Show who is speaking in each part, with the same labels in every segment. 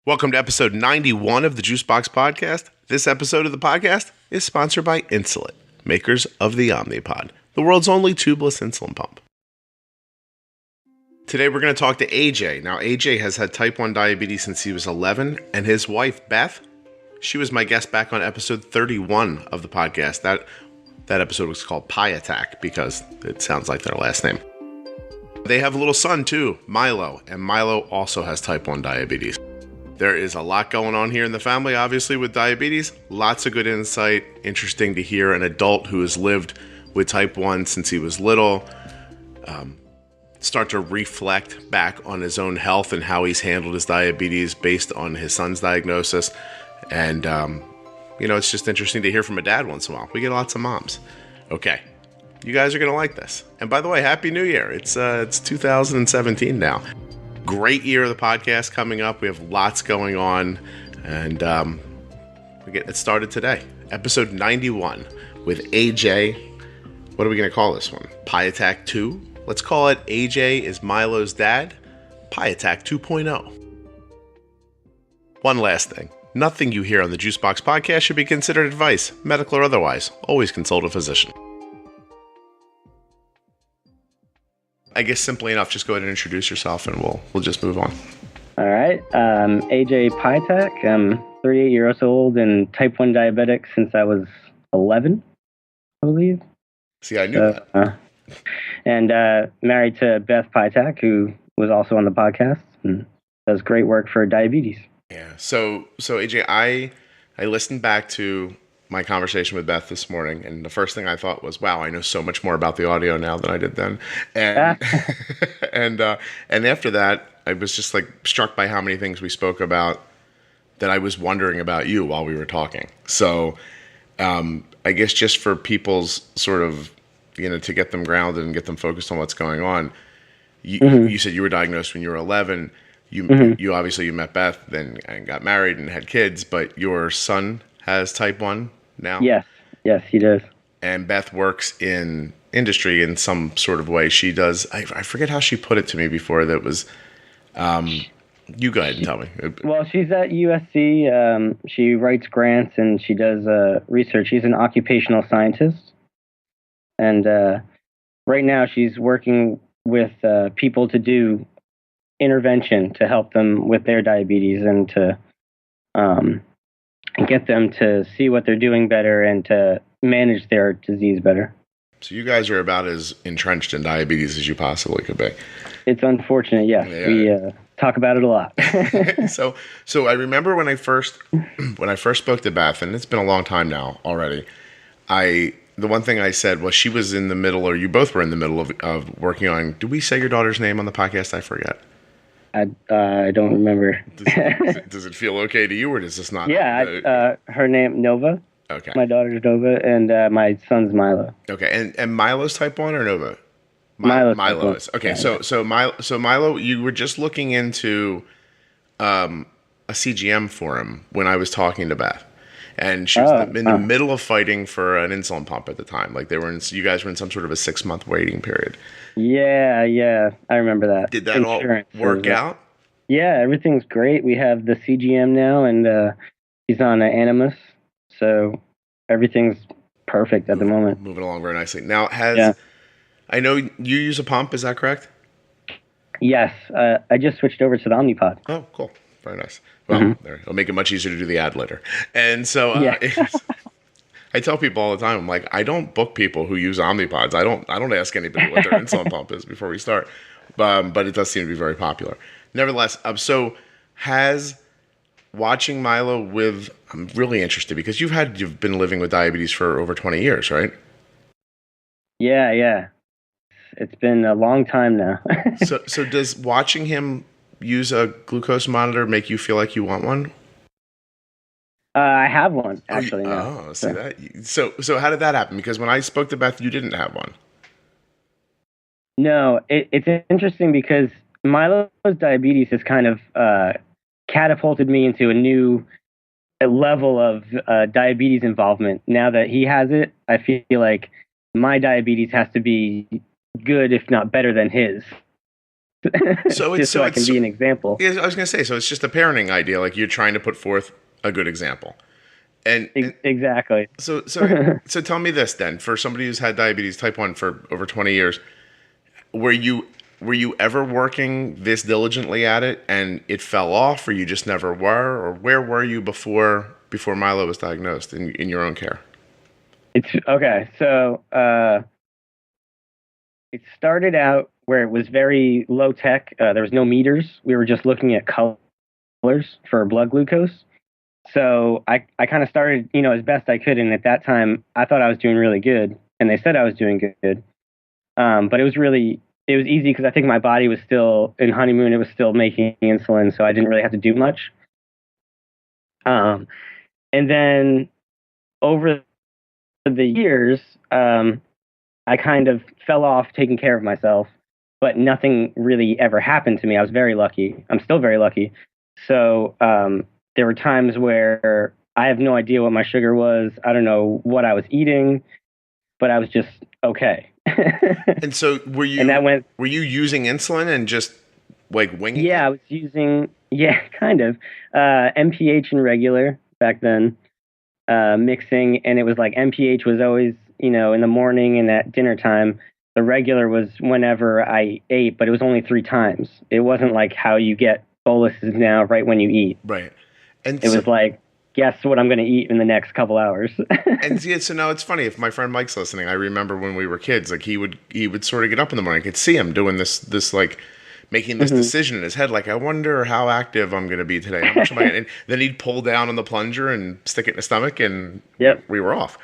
Speaker 1: Welcome to episode 91 of the Juicebox Podcast. This episode of the podcast is sponsored by Insulin, makers of the OmniPod, the world's only tubeless insulin pump. Today we're going to talk to AJ. Now, AJ has had type 1 diabetes since he was 11, and his wife, Beth, she was my guest back on episode 31 of the podcast. That episode was called Pie Attack because it sounds like their last name. They have a little son too, Milo, and Milo also has type 1 diabetes. There is a lot going on here in the family, obviously, with diabetes. Lots of good insight. Interesting to hear an adult who has lived with type 1 since he was little start to reflect back on his own health and how he's handled his diabetes based on his son's diagnosis. And, it's just interesting to hear from a dad once in a while. We get lots of moms. Okay. You guys are going to like this. And by the way, Happy New Year. It's 2017 now. Great year of the podcast coming up. We have lots going on, and we're getting it started today. Episode 91 with AJ. What are we going to call this one? Pie Attack 2? Let's call it AJ is Milo's dad. Pie Attack 2.0. One last thing. Nothing you hear on the Juicebox Podcast should be considered advice, medical or otherwise. Always consult a physician. I guess simply enough, just go ahead and introduce yourself and we'll just move on.
Speaker 2: All right. AJ Pytek. I'm 38 years old and type 1 diabetic since I was 11, I believe.
Speaker 1: See, I knew that.
Speaker 2: And married to Beth Pytek, who was also on the podcast and does great work for diabetes.
Speaker 1: Yeah. So AJ, I listened back to my conversation with Beth this morning, and the first thing I thought was, wow, I know so much more about the audio now than I did then. And and after that, I was just like struck by how many things we spoke about that I was wondering about you while we were talking. So I guess just for people's sort of, to get them grounded and get them focused on what's going on, you said you were diagnosed when you were 11. You obviously you met Beth, then and got married and had kids, but your son has type 1 now?
Speaker 2: Yes, he does.
Speaker 1: And Beth works in industry in some sort of way. She does, I forget how she put it to me before. That was, you go ahead and tell me.
Speaker 2: Well, she's at USC. She writes grants and she does research. She's an occupational scientist. And right now she's working with people to do intervention to help them with their diabetes and to get them to see what they're doing better and to manage their disease better.
Speaker 1: So you guys are about as entrenched in diabetes as you possibly could be.
Speaker 2: It's unfortunate, yes. Yeah. We talk about it a lot.
Speaker 1: So I remember when I first spoke to Beth, and it's been a long time now already, the one thing I said was she was in the middle, or you both were in the middle of working on, did we say your daughter's name on the podcast? I forget.
Speaker 2: I don't remember.
Speaker 1: Does it feel okay to you, or does this not?
Speaker 2: Yeah, her name, Nova.
Speaker 1: Okay.
Speaker 2: My daughter's Nova, and my son's Milo.
Speaker 1: Okay, and Milo's type 1 or Nova?
Speaker 2: Milo
Speaker 1: is. Okay,
Speaker 2: yeah.
Speaker 1: So Milo, you were just looking into a CGM for him when I was talking to Beth. And she was in the middle of fighting for an insulin pump at the time. Like you guys were in some sort of a 6-month waiting period.
Speaker 2: Yeah, I remember that.
Speaker 1: Did that all work out?
Speaker 2: Yeah, everything's great. We have the CGM now, and he's on Animus, so everything's perfect at the moment. Moving
Speaker 1: along very nicely. Now, I know you use a pump, is that correct?
Speaker 2: Yes, I just switched over to the OmniPod.
Speaker 1: Oh, cool. Very nice. Well, it'll make it much easier to do the ad later. And so I tell people all the time, I'm like, I don't book people who use OmniPods. I don't ask anybody what their insulin pump is before we start. But it does seem to be very popular. Nevertheless, so has watching Milo with, I'm really interested because you've been living with diabetes for over 20 years, right?
Speaker 2: Yeah. It's been a long time now.
Speaker 1: So does watching him use a glucose monitor make you feel like you want one?
Speaker 2: I have one, actually.
Speaker 1: Oh, see that? So how did that happen? Because when I spoke to Beth, you didn't have one.
Speaker 2: No, it's interesting because Milo's diabetes has kind of catapulted me into a new level of diabetes involvement. Now that he has it, I feel like my diabetes has to be good, if not better than his. just so I can be an example.
Speaker 1: Yeah, I was going to say, so it's just a parenting idea. Like you're trying to put forth a good example. And
Speaker 2: exactly.
Speaker 1: So tell me this then, for somebody who's had diabetes type 1 for over 20 years, were you ever working this diligently at it and it fell off, or you just never were, or where were you before Milo was diagnosed in your own care?
Speaker 2: It's okay. So it started out where it was very low tech. There was no meters. We were just looking at colors for blood glucose. So I kind of started, as best I could. And at that time, I thought I was doing really good. And they said I was doing good. But it was easy because I think my body was still in honeymoon. It was still making insulin. So I didn't really have to do much. And then over the years, I kind of fell off taking care of myself. But nothing really ever happened to me. I was very lucky. I'm still very lucky. So there were times where I have no idea what my sugar was. I don't know what I was eating, but I was just okay.
Speaker 1: And so were you using insulin and just like winging it?
Speaker 2: I was using, kind of. MPH and regular back then, mixing. And it was like MPH was always, in the morning and at dinner time. The regular was whenever I ate, but it was only 3 times. It wasn't like how you get boluses now right when you eat.
Speaker 1: Right. And
Speaker 2: it was like, guess what I'm going to eat in the next couple hours.
Speaker 1: And so now it's funny, if my friend Mike's listening, I remember when we were kids, like he would sort of get up in the morning. I could see him doing this like making this decision in his head. Like, I wonder how active I'm going to be today. How much am I? And then he'd pull down on the plunger and stick it in his stomach, and we were off.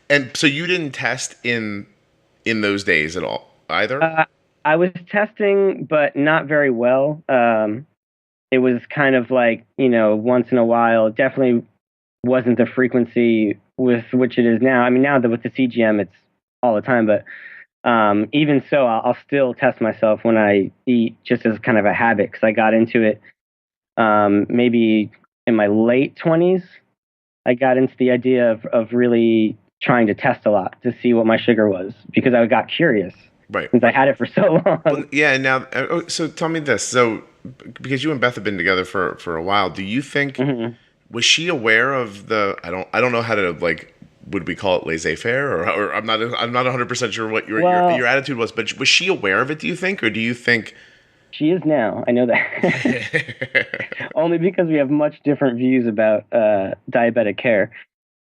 Speaker 1: And so you didn't test in those days at all either?
Speaker 2: I was testing, but not very well. It was kind of like, once in a while. It definitely wasn't the frequency with which it is now. I mean, now that with the CGM, it's all the time. But even so, I'll still test myself when I eat, just as kind of a habit, because I got into it maybe in my late 20s. I got into the idea of really trying to test a lot to see what my sugar was, because I got curious.
Speaker 1: Right.
Speaker 2: Since I had it for so long.
Speaker 1: Well, yeah. Now, so tell me this. So, because you and Beth have been together for a while, do you think was she aware of the? I don't know how to, like, would we call it laissez-faire, or I'm not 100% sure what your attitude was, but was she aware of it? Do you think, or do you think?
Speaker 2: She is now. I know that. Only because we have much different views about diabetic care,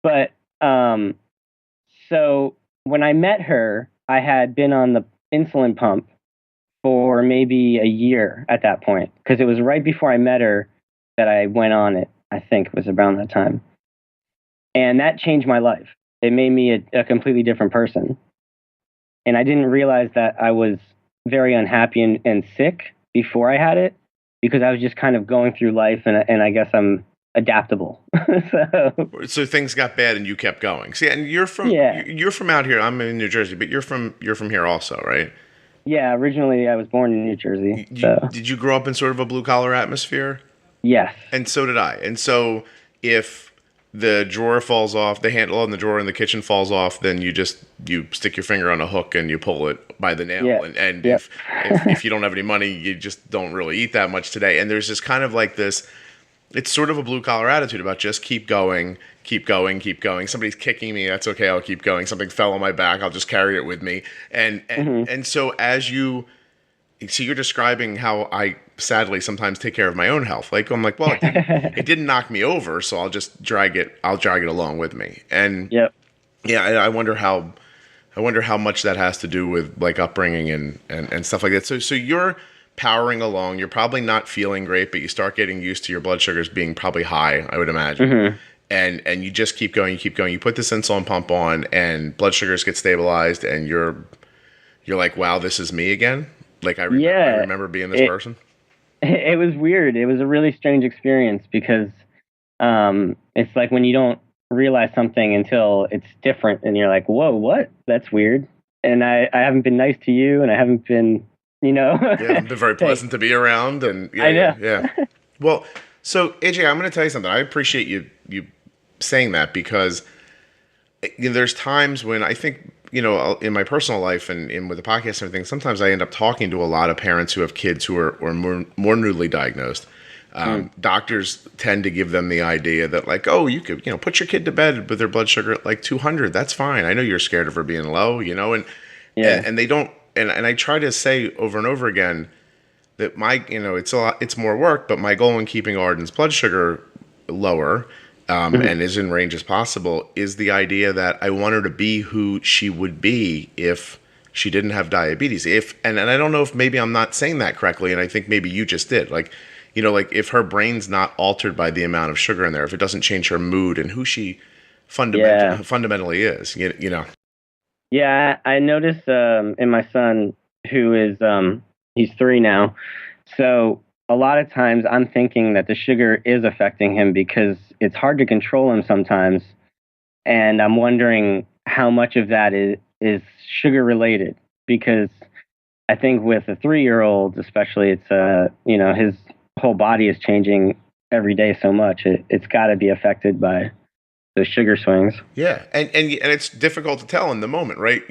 Speaker 2: but. So when I met her, I had been on the insulin pump for maybe a year at that point, because it was right before I met her that I went on it. I think it was around that time. And that changed my life. It made me a completely different person. And I didn't realize that I was very unhappy and sick before I had it, because I was just kind of going through life, and I guess I'm adaptable.
Speaker 1: So things got bad and you kept going. See, and you're from out here. I'm in New Jersey, but you're from here also, right?
Speaker 2: Yeah, originally I was born in New Jersey.
Speaker 1: Did you grow up in sort of a blue collar atmosphere?
Speaker 2: Yes.
Speaker 1: And so did I. And so if the drawer falls off, the handle on the drawer in the kitchen falls off, then you stick your finger on a hook and you pull it by the nail. Yeah. And if you don't have any money, you just don't really eat that much today. And there's just kind of like this. It's sort of a blue-collar attitude about just keep going, keep going, keep going. Somebody's kicking me, that's okay, I'll keep going. Something fell on my back, I'll just carry it with me. And so as you're describing how I sadly sometimes take care of my own health. Like, I'm like, well, it didn't knock me over, so I'll just drag it along with me. And I wonder how much that has to do with like upbringing and stuff like that. So you're powering along, you're probably not feeling great, but you start getting used to your blood sugars being probably high, I would imagine. And you just keep going, you put this insulin pump on and blood sugars get stabilized and you're like, wow, this is me again. Like I remember being this person.
Speaker 2: It was weird. It was a really strange experience because it's like when you don't realize something until it's different and you're like, whoa, what? That's weird. And I haven't been nice to you and I haven't been,
Speaker 1: been very pleasant to be around. And
Speaker 2: I know.
Speaker 1: Yeah. Well, so AJ, I'm going to tell you something. I appreciate you saying that because there's times when I think in my personal life and with the podcast and everything, sometimes I end up talking to a lot of parents who have kids who are more newly diagnosed. Doctors tend to give them the idea that like, oh, you could, put your kid to bed with their blood sugar at like 200. That's fine. I know you're scared of her being low, and they don't. And I try to say over and over again that it's more work, but my goal in keeping Arden's blood sugar lower and as in range as possible is the idea that I want her to be who she would be if she didn't have diabetes. And I don't know if maybe I'm not saying that correctly, and I think maybe you just did. Like if her brain's not altered by the amount of sugar in there, if it doesn't change her mood and who she fundamentally is,
Speaker 2: Yeah, I noticed in my son, who is he's 3 now. So a lot of times I'm thinking that the sugar is affecting him because it's hard to control him sometimes. And I'm wondering how much of that is sugar related, because I think with a 3-year-old, especially, it's his whole body is changing every day so much. It's got to be affected by those sugar swings.
Speaker 1: Yeah, and it's difficult to tell in the moment, right?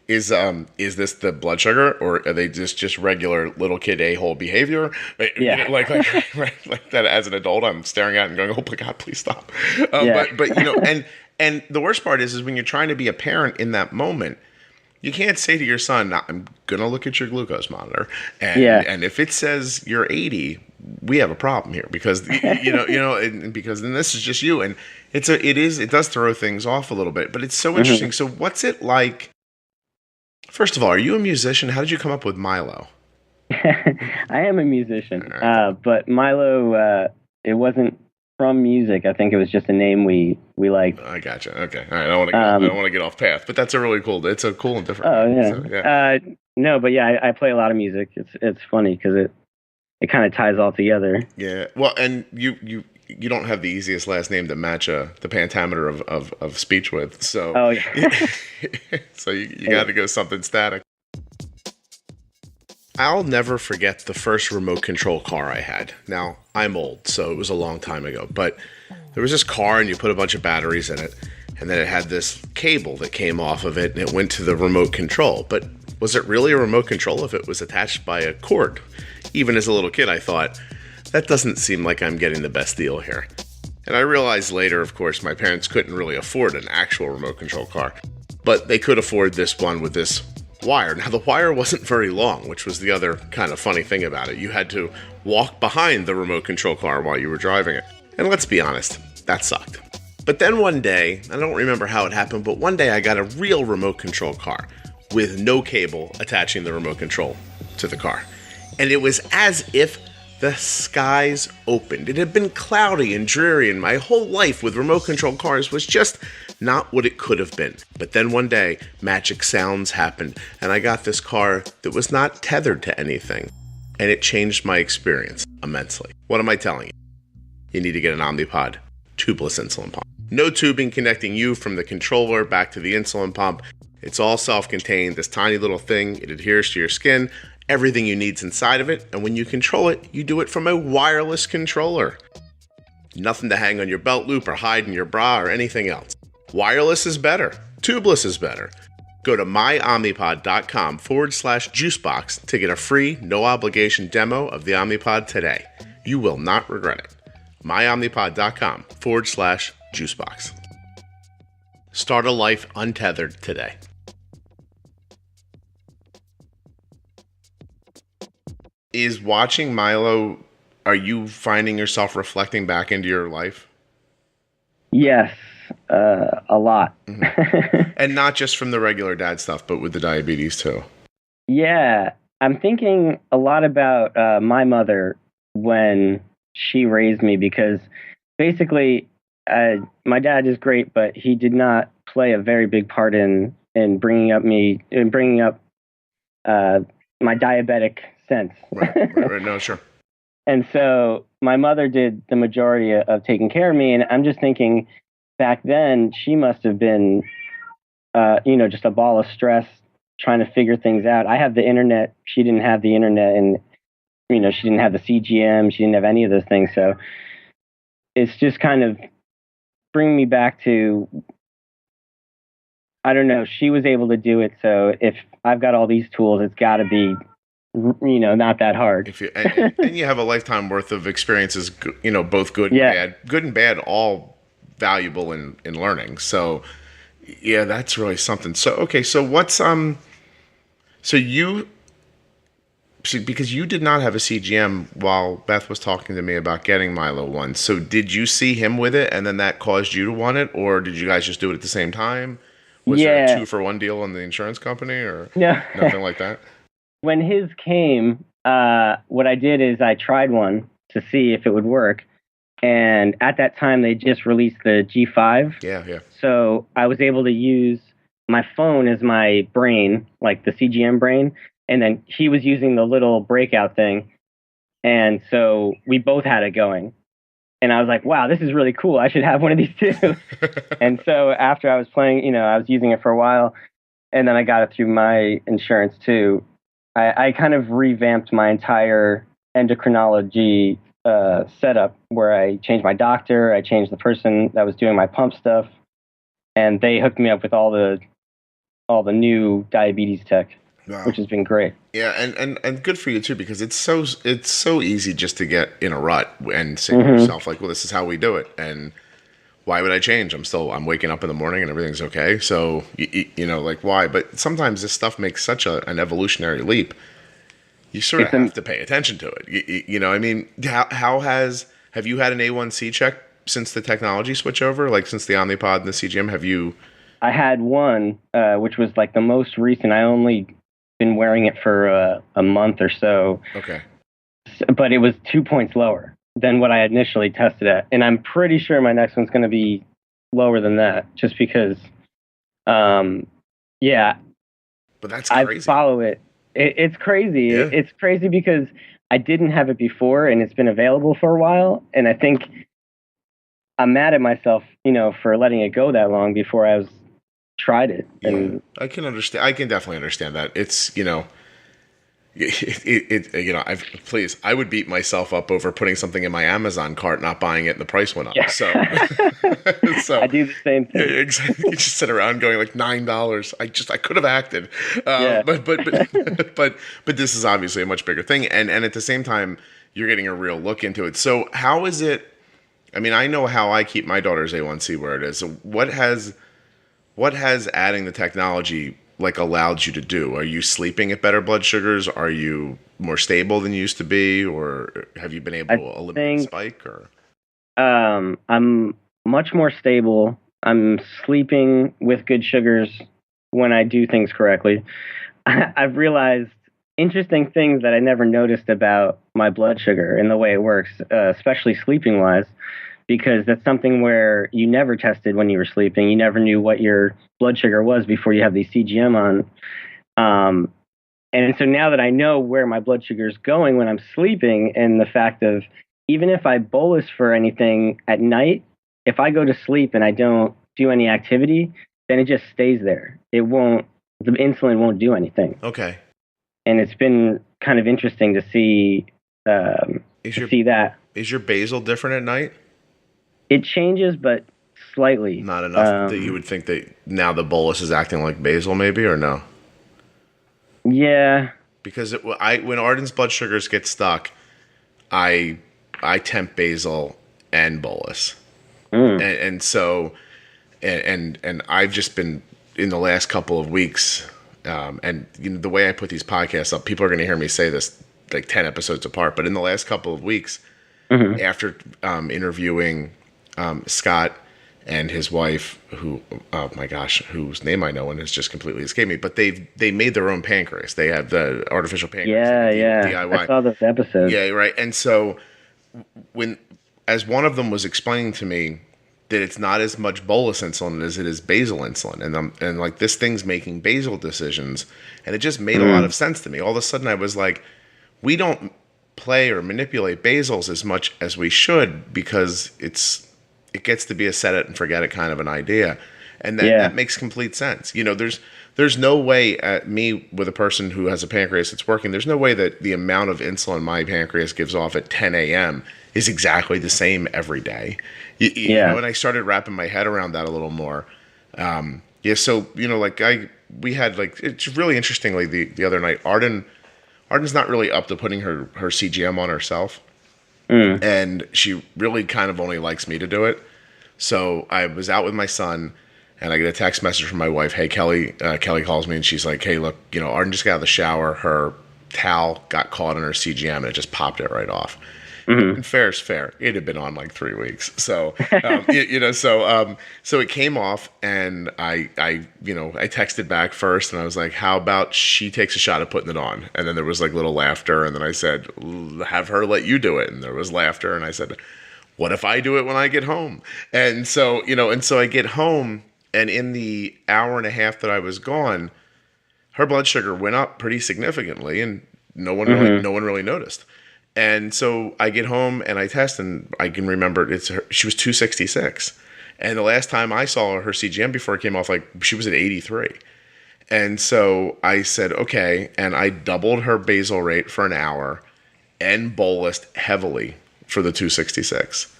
Speaker 1: Is this the blood sugar, or are they just regular little kid a-hole behavior? Right?
Speaker 2: Yeah,
Speaker 1: like that. As an adult, I'm staring at it and going, "Oh my God, please stop!" But and the worst part is when you're trying to be a parent in that moment, you can't say to your son, "I'm gonna look at your glucose monitor," and if it says you're 80, we have a problem here because because then this is just you, and it does throw things off a little bit, but it's so interesting. So what's it like? First of all, are you a musician? How did you come up with Milo?
Speaker 2: I am a musician, right. But Milo, it wasn't from music. I think it was just a name we liked.
Speaker 1: I gotcha. Okay, all right. I don't want to get off path, but that's it's a cool and different.
Speaker 2: Oh yeah. So, yeah. No, but yeah, I play a lot of music. It's funny because it kind of ties all together.
Speaker 1: Yeah. Well, and you don't have the easiest last name to match the pentameter of speech with. So,
Speaker 2: oh, yeah.
Speaker 1: So you got to go something static. I'll never forget the first remote control car I had. Now, I'm old, so it was a long time ago. But there was this car, and you put a bunch of batteries in it, and then it had this cable that came off of it, and it went to the remote control. But was it really a remote control if it was attached by a cord? Even as a little kid, I thought, that doesn't seem like I'm getting the best deal here. And I realized later, of course, my parents couldn't really afford an actual remote control car, but they could afford this one with this wire. Now, the wire wasn't very long, which was the other kind of funny thing about it. You had to walk behind the remote control car while you were driving it. And let's be honest, that sucked. But then one day, I don't remember how it happened, but one day I got a real remote control car with no cable attaching the remote control to the car. And it was as if the skies opened. It had been cloudy and dreary, and my whole life with remote control cars was just not what it could have been. But then one day, magic sounds happened, and I got this car that was not tethered to anything. And it changed my experience immensely. What am I telling you? You need to get an OmniPod tubeless insulin pump. No tubing connecting you from the controller back to the insulin pump. It's all self-contained, this tiny little thing. It adheres to your skin. Everything you need's inside of it, and when you control it, you do it from a wireless controller. Nothing to hang on your belt loop or hide in your bra or anything else. Wireless is better. Tubeless is better. Go to myomnipod.com/juicebox to get a free, no-obligation demo of the OmniPod today. You will not regret it. myomnipod.com/juicebox. Start a life untethered today. Is watching Milo, are you finding yourself reflecting back into your life?
Speaker 2: Yes, a lot.
Speaker 1: Mm-hmm. And not just from the regular dad stuff, but with the diabetes too.
Speaker 2: Yeah, I'm thinking a lot about my mother when she raised me, because basically my dad is great, but he did not play a very big part in bringing up my diabetic sense.
Speaker 1: Right. No, sure.
Speaker 2: And so my mother did the majority of taking care of me. And I'm just thinking back then she must have been, just a ball of stress trying to figure things out. I have the internet. She didn't have the internet, and, she didn't have the CGM. She didn't have any of those things. So it's just kind of bringing me back to, I don't know. She was able to do it. So if I've got all these tools, it's got to be, not that hard.
Speaker 1: If you and you have a lifetime worth of experiences, both good and bad, all valuable in learning. So yeah, that's really something. So okay, so what's because you did not have a CGM while Beth was talking to me about getting Milo one. So did you see him with it and then that caused you to want it, or did you guys just do it at the same time? Was there a 2-for-1 deal on the insurance company or nothing like that?
Speaker 2: When his came, what I did is I tried one to see if it would work. And at that time, they just released the G5.
Speaker 1: Yeah.
Speaker 2: So I was able to use my phone as my brain, like the CGM brain. And then he was using the little breakout thing. And so we both had it going. And I was like, wow, this is really cool. I should have one of these too. And so after I was playing, I was using it for a while. And then I got it through my insurance too. I kind of revamped my entire endocrinology setup where I changed my doctor. I changed the person that was doing my pump stuff. And they hooked me up with all the new diabetes tech. Wow. Which has been great.
Speaker 1: Yeah, and good for you too, because it's so easy just to get in a rut and say to yourself like, well, this is how we do it, and why would I change? I'm waking up in the morning and everything's okay. So like why? But sometimes this stuff makes such an evolutionary leap. You sort of have to pay attention to it. I mean, have you had an A1C check since the technology switch over? Like since the OmniPod and the CGM, have you?
Speaker 2: I had one, which was like the most recent. I only been wearing it for a month or so.
Speaker 1: Okay.
Speaker 2: But it was 2 points lower than what I initially tested at. And I'm pretty sure my next one's going to be lower than that just because, yeah.
Speaker 1: But that's crazy.
Speaker 2: I follow it. It's crazy.
Speaker 1: Yeah.
Speaker 2: It's crazy because I didn't have it before and it's been available for a while. And I think I'm mad at myself, for letting it go that long before I was tried it. And
Speaker 1: I can understand. I can definitely understand that. It's I would beat myself up over putting something in my Amazon cart, not buying it, and the price went up. Yeah. So
Speaker 2: I do the same thing.
Speaker 1: Exactly. You just sit around going like $9. I could have acted, but this is obviously a much bigger thing, and at the same time, you're getting a real look into it. So how is it? I mean, I know how I keep my daughter's A1C where it is. So what has adding the technology allowed you to do? Are you sleeping at better blood sugars? Are you more stable than you used to be, or have you been able to eliminate the spike? Or
Speaker 2: I'm much more stable. I'm sleeping with good sugars when I do things correctly. I've realized interesting things that I never noticed about my blood sugar and the way it works, especially sleeping wise. Because that's something where you never tested when you were sleeping. You never knew what your blood sugar was before you have the CGM on. And so now that I know where my blood sugar is going when I'm sleeping, and the fact of even if I bolus for anything at night, if I go to sleep and I don't do any activity, then it just stays there. The insulin won't do anything.
Speaker 1: Okay.
Speaker 2: And it's been kind of interesting to see that.
Speaker 1: Is your basal different at night?
Speaker 2: It changes, but slightly.
Speaker 1: Not enough that you would think that now the bolus is acting like basal, maybe, or no?
Speaker 2: Yeah.
Speaker 1: Because when Arden's blood sugars get stuck, I temp basal and bolus, and so I've just been in the last couple of weeks, and the way I put these podcasts up, people are going to hear me say this like 10 episodes apart, but in the last couple of weeks, after interviewing Scott and his wife, who, oh my gosh, whose name I know and has just completely escaped me, but they made their own pancreas. They have the artificial pancreas.
Speaker 2: Yeah.
Speaker 1: DIY.
Speaker 2: I saw this episode.
Speaker 1: Yeah, right. And so as one of them was explaining to me that it's not as much bolus insulin as it is basal insulin, and like this thing's making basal decisions, and it just made a lot of sense to me. All of a sudden, I was like, we don't play or manipulate basals as much as we should because it gets to be a set it and forget it kind of an idea, and that makes complete sense. There's no way me with a person who has a pancreas that's working. There's no way that the amount of insulin my pancreas gives off at 10 a.m. is exactly the same every day. You know, and I started wrapping my head around that a little more. Yeah, so we had it's really interestingly the other night. Arden's not really up to putting her CGM on herself, and she really kind of only likes me to do it. So I was out with my son, and I get a text message from my wife. Hey, Kelly. Kelly calls me, and she's like, "Hey, look, Arden just got out of the shower. Her towel got caught in her CGM, and it just popped it right off." And fair is fair. It had been on like 3 weeks, so so it came off, and I texted back first, and I was like, "How about she takes a shot at putting it on?" And then there was like little laughter, and then I said, "Have her let you do it," and there was laughter, and I said, "What if I do it when I get home?" And so I get home, and in the hour and a half that I was gone, her blood sugar went up pretty significantly, and no one really noticed. And so I get home and I test, and I can remember she was 266. And the last time I saw her CGM before it came off, she was at 83. And so I said, okay. And I doubled her basal rate for an hour and bolused heavily for the 266.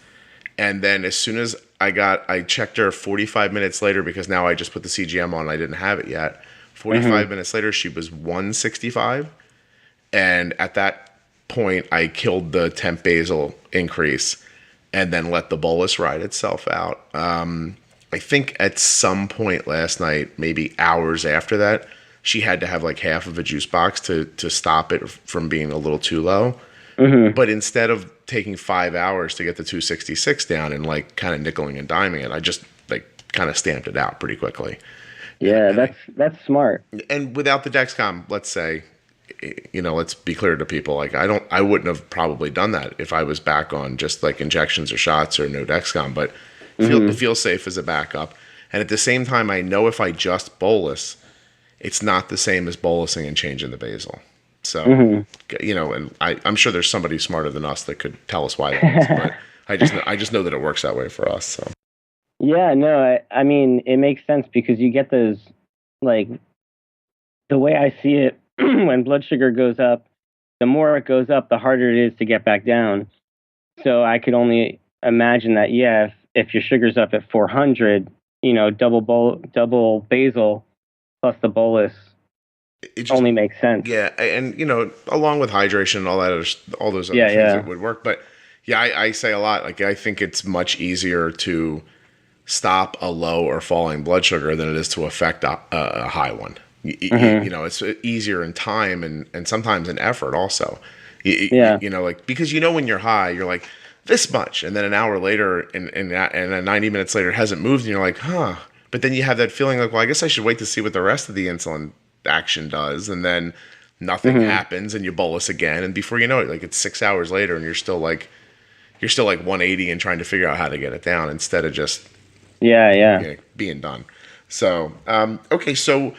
Speaker 1: And then as soon as I checked her 45 minutes later, because now I just put the CGM on, I didn't have it yet. 45 minutes later, she was 165. And at that point, I killed the temp basal increase and then let the bolus ride itself out. I think at some point last night, maybe hours after that, she had to have like half of a juice box to stop it from being a little too low. But instead of taking 5 hours to get the 266 down and like kind of nickeling and diming it, I just like kind of stamped it out pretty quickly.
Speaker 2: Yeah, that's smart.
Speaker 1: And without the Dexcom, let's say, let's be clear to people. Like I wouldn't have probably done that if I was back on just like injections or shots or no Dexcom, but it feels safe as a backup. And at the same time, I know if I just bolus, it's not the same as bolusing and changing the basal. So, and I'm sure there's somebody smarter than us that could tell us why that is, but I just know that it works that way for us. So.
Speaker 2: Yeah, no, I mean, it makes sense because you get those, like, the way I see it, when blood sugar goes up, the more it goes up, the harder it is to get back down. So I could only imagine that, yeah, if your sugar's up at 400, double basal plus the bolus only makes sense.
Speaker 1: Yeah, and, along with hydration and all those other things, it would work. But, yeah, I say a lot, like, I think it's much easier to stop a low or falling blood sugar than it is to affect a high one. It's easier in time and sometimes in effort also. Because when you're high, you're like this much, and then an hour later and 90 minutes later it hasn't moved, and you're like, huh. But then you have that feeling like, well, I guess I should wait to see what the rest of the insulin action does, and then nothing happens, and you bolus again, and before you know it, like it's 6 hours later, and you're still like 180 and trying to figure out how to get it down instead of just being done. So okay, so.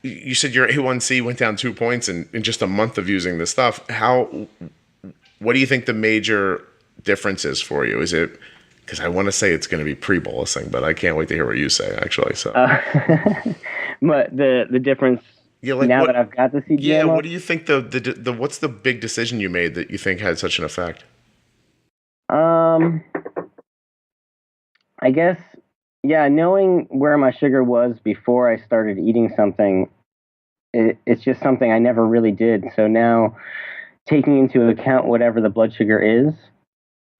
Speaker 1: You said your A1C went down 2 points in just a month of using this stuff. What do you think the major difference is for you? Is it, because I want to say it's going to be pre-bolusing, but I can't wait to hear what you say, actually. So,
Speaker 2: but the difference now that I've got the CGM.
Speaker 1: Yeah, what do you think what's the big decision you made that you think had such an effect?
Speaker 2: I guess, knowing where my sugar was before I started eating something, it's just something I never really did. So now, taking into account whatever the blood sugar is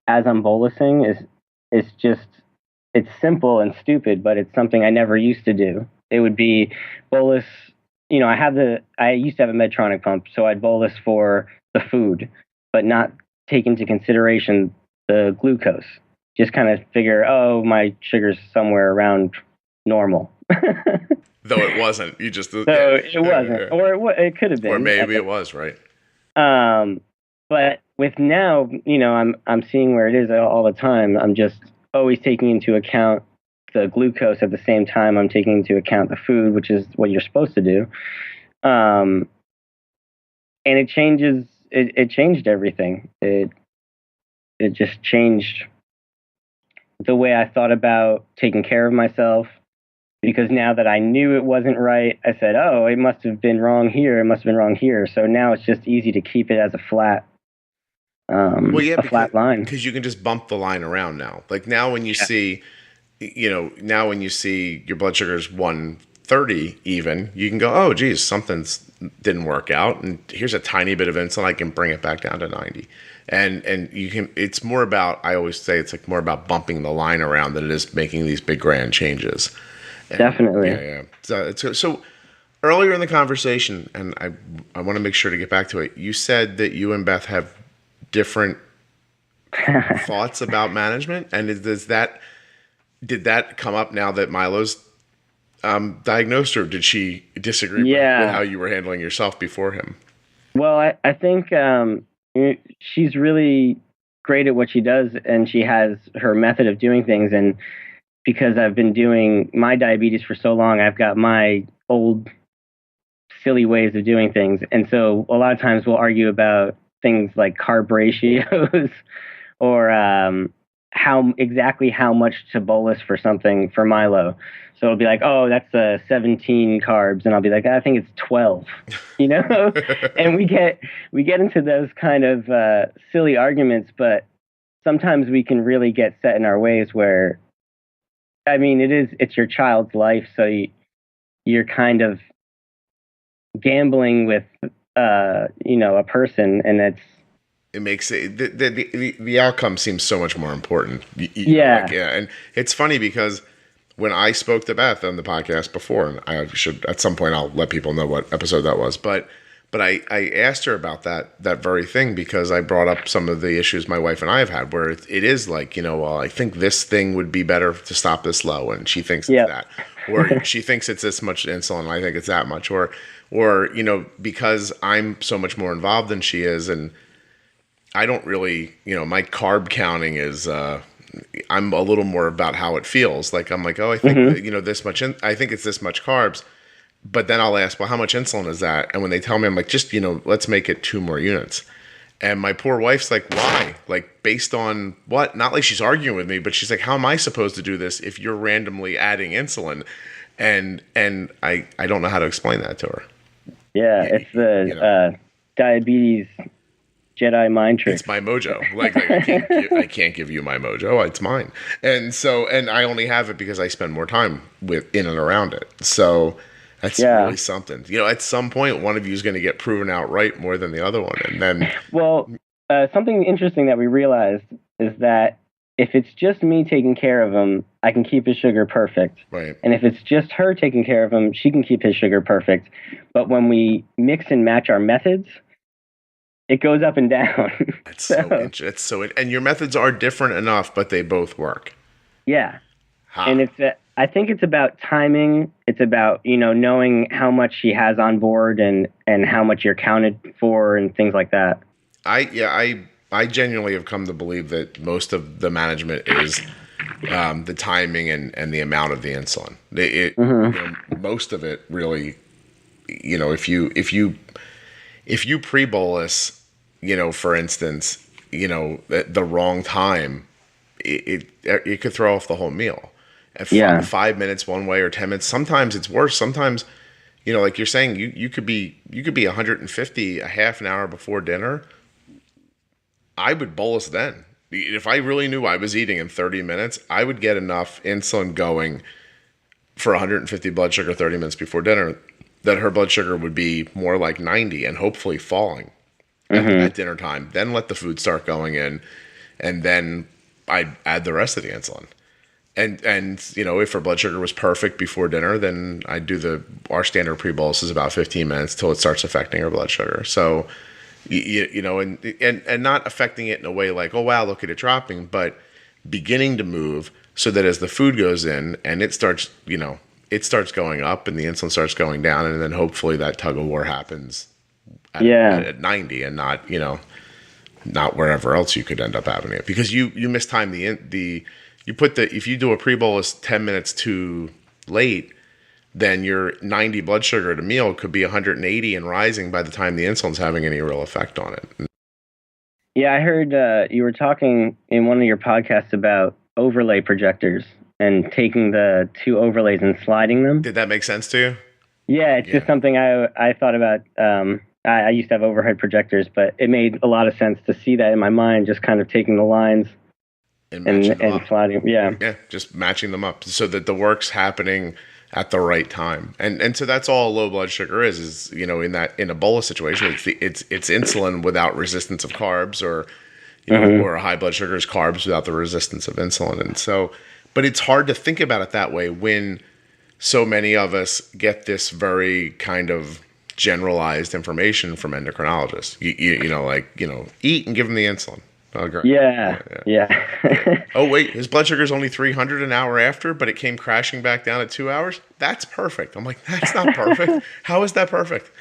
Speaker 2: as I'm bolusing it's simple and stupid, but it's something I never used to do. It would be bolus. I used to have a Medtronic pump, so I'd bolus for the food, but not take into consideration the glucose. Just kind of figure, my sugar's somewhere around normal.
Speaker 1: Though it wasn't. You just...
Speaker 2: it wasn't. Yeah. Or it could have been.
Speaker 1: Or maybe it was, right?
Speaker 2: But with now, I'm seeing where it is all the time. I'm just always taking into account the glucose at the same time I'm taking into account the food, which is what you're supposed to do. And it changes... It changed everything. It just changed the way I thought about taking care of myself, because now that I knew it wasn't right, I said, it must have been wrong here. It must have been wrong here. So now it's just easy to keep it as a flat, flat line.
Speaker 1: Because you can just bump the line around now. Like now when you see, now when you see your blood sugar is 130 even, you can go, oh, geez, something's didn't work out. And here's a tiny bit of insulin. I can bring it back down to 90. And you can, it's more about, I always say it's like more about bumping the line around than it is making these big grand changes. And,
Speaker 2: definitely.
Speaker 1: Yeah. So earlier in the conversation, and I want to make sure to get back to it, you said that you and Beth have different thoughts about management. And did that come up now that Milo's diagnosed, or did she disagree with how you were handling yourself before him?
Speaker 2: Well, I think she's really great at what she does, and she has her method of doing things. And because I've been doing my diabetes for so long, I've got my old silly ways of doing things. And so a lot of times we'll argue about things like carb ratios or how much to bolus for something for Milo. So it'll be like, oh, that's 17 carbs, and I'll be like, I think it's 12, And we get into those kind of silly arguments, but sometimes we can really get set in our ways where, I mean, it's your child's life, so you're kind of gambling with a person, and
Speaker 1: it makes it the outcome seems so much more important. And it's funny because when I spoke to Beth on the podcast before, and I should at some point I'll let people know what episode that was, but I asked her about that very thing because I brought up some of the issues my wife and I have had where it is like, well, I think this thing would be better to stop this low, and she thinks it's that, or she thinks it's this much insulin, and I think it's that much, or because I'm so much more involved than she is, and I don't really, my carb counting is, I'm a little more about how it feels. Like, I'm like, oh, I think, this much, I think it's this much carbs. But then I'll ask, well, how much insulin is that? And when they tell me, I'm like, just, let's make it 2 more units. And my poor wife's like, why? Like, based on what? Not like she's arguing with me, but she's like, how am I supposed to do this if you're randomly adding insulin? And I don't know how to explain that to her. Yeah,
Speaker 2: it's the diabetes Jedi mind trick.
Speaker 1: It's my mojo. Like I can't give you my mojo. It's mine. And I only have it because I spend more time in and around it. So that's really something. At some point, one of you is going to get proven out right more than the other one. And then,
Speaker 2: well, something interesting that we realized is that if it's just me taking care of him, I can keep his sugar perfect.
Speaker 1: Right.
Speaker 2: And if it's just her taking care of him, she can keep his sugar perfect. But when we mix and match our methods, it goes up and down.
Speaker 1: And your methods are different enough, but they both work.
Speaker 2: Yeah. And I think it's about timing. It's about, knowing how much she has on board and how much you're counted for and things like that.
Speaker 1: I genuinely have come to believe that most of the management is the timing and the amount of the insulin. Most of it really, if you pre-bolus, for instance, at the wrong time, it could throw off the whole meal. 5 minutes one way or 10 minutes. Sometimes it's worse. Sometimes, like you're saying, you could be 150 a half an hour before dinner. I would bolus then. If I really knew I was eating in 30 minutes, I would get enough insulin going for 150 blood sugar 30 minutes before dinner that her blood sugar would be more like 90 and hopefully falling at dinner time. Then let the food start going in, and then I'd add the rest of the insulin. And if her blood sugar was perfect before dinner, then I'd do our standard pre-bolus is about 15 minutes till it starts affecting her blood sugar. So, and not affecting it in a way like, oh, wow, look at it dropping, but beginning to move so that as the food goes in and it starts going up and the insulin starts going down, and then hopefully that tug of war happens at 90 and not wherever else you could end up having it, because you mistime if you do a pre-bolus 10 minutes too late, then your 90 blood sugar at a meal could be 180 and rising by the time the insulin's having any real effect on it.
Speaker 2: Yeah, I heard you were talking in one of your podcasts about overlay projectors and taking the 2 overlays and sliding them.
Speaker 1: Did that make sense to you?
Speaker 2: Yeah, it's just something I thought about. I used to have overhead projectors, but it made a lot of sense to see that in my mind, just kind of taking the lines
Speaker 1: and matching them up.
Speaker 2: sliding. Yeah.
Speaker 1: Yeah, just matching them up so that the work's happening at the right time. And so that's all low blood sugar is in a bolus situation, it's insulin without resistance of carbs, or or a high blood sugar is carbs without the resistance of insulin. And so, but it's hard to think about it that way when so many of us get this very kind of generalized information from endocrinologists. Eat and give them the insulin. Oh, great.
Speaker 2: Yeah.
Speaker 1: Oh, wait, his blood sugar is only 300 an hour after, but it came crashing back down at 2 hours? That's perfect. I'm like, that's not perfect. How is that perfect?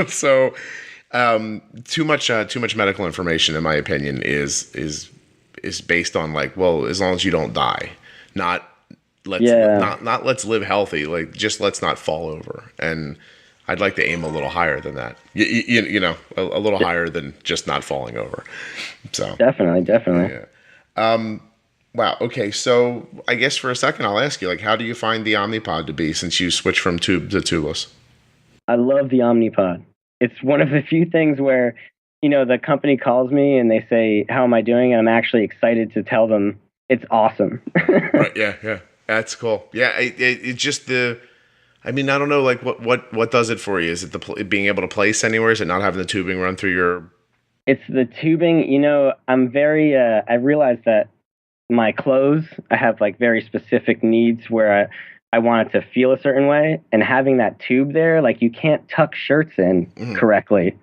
Speaker 1: So too much medical information, in my opinion, is based on like, well, as long as you don't die, not let's live healthy, like just let's not fall over. And I'd like to aim a little higher than that, a little higher than just not falling over. So
Speaker 2: definitely.
Speaker 1: Yeah. Wow. Okay. So I guess for a second, I'll ask you, like, how do you find the OmniPod to be since you switched from tube to tubeless?
Speaker 2: I love the OmniPod. It's one of the few things where, the company calls me and they say, how am I doing? And I'm actually excited to tell them it's awesome.
Speaker 1: Right. Yeah. That's cool. Yeah. It's just I don't know, like what does it for you? Is it being able to place anywhere? Is it not having the tubing run through your?
Speaker 2: It's the tubing. I'm very. I realize that my clothes, I have like very specific needs where I want it to feel a certain way, and having that tube there, like you can't tuck shirts in correctly.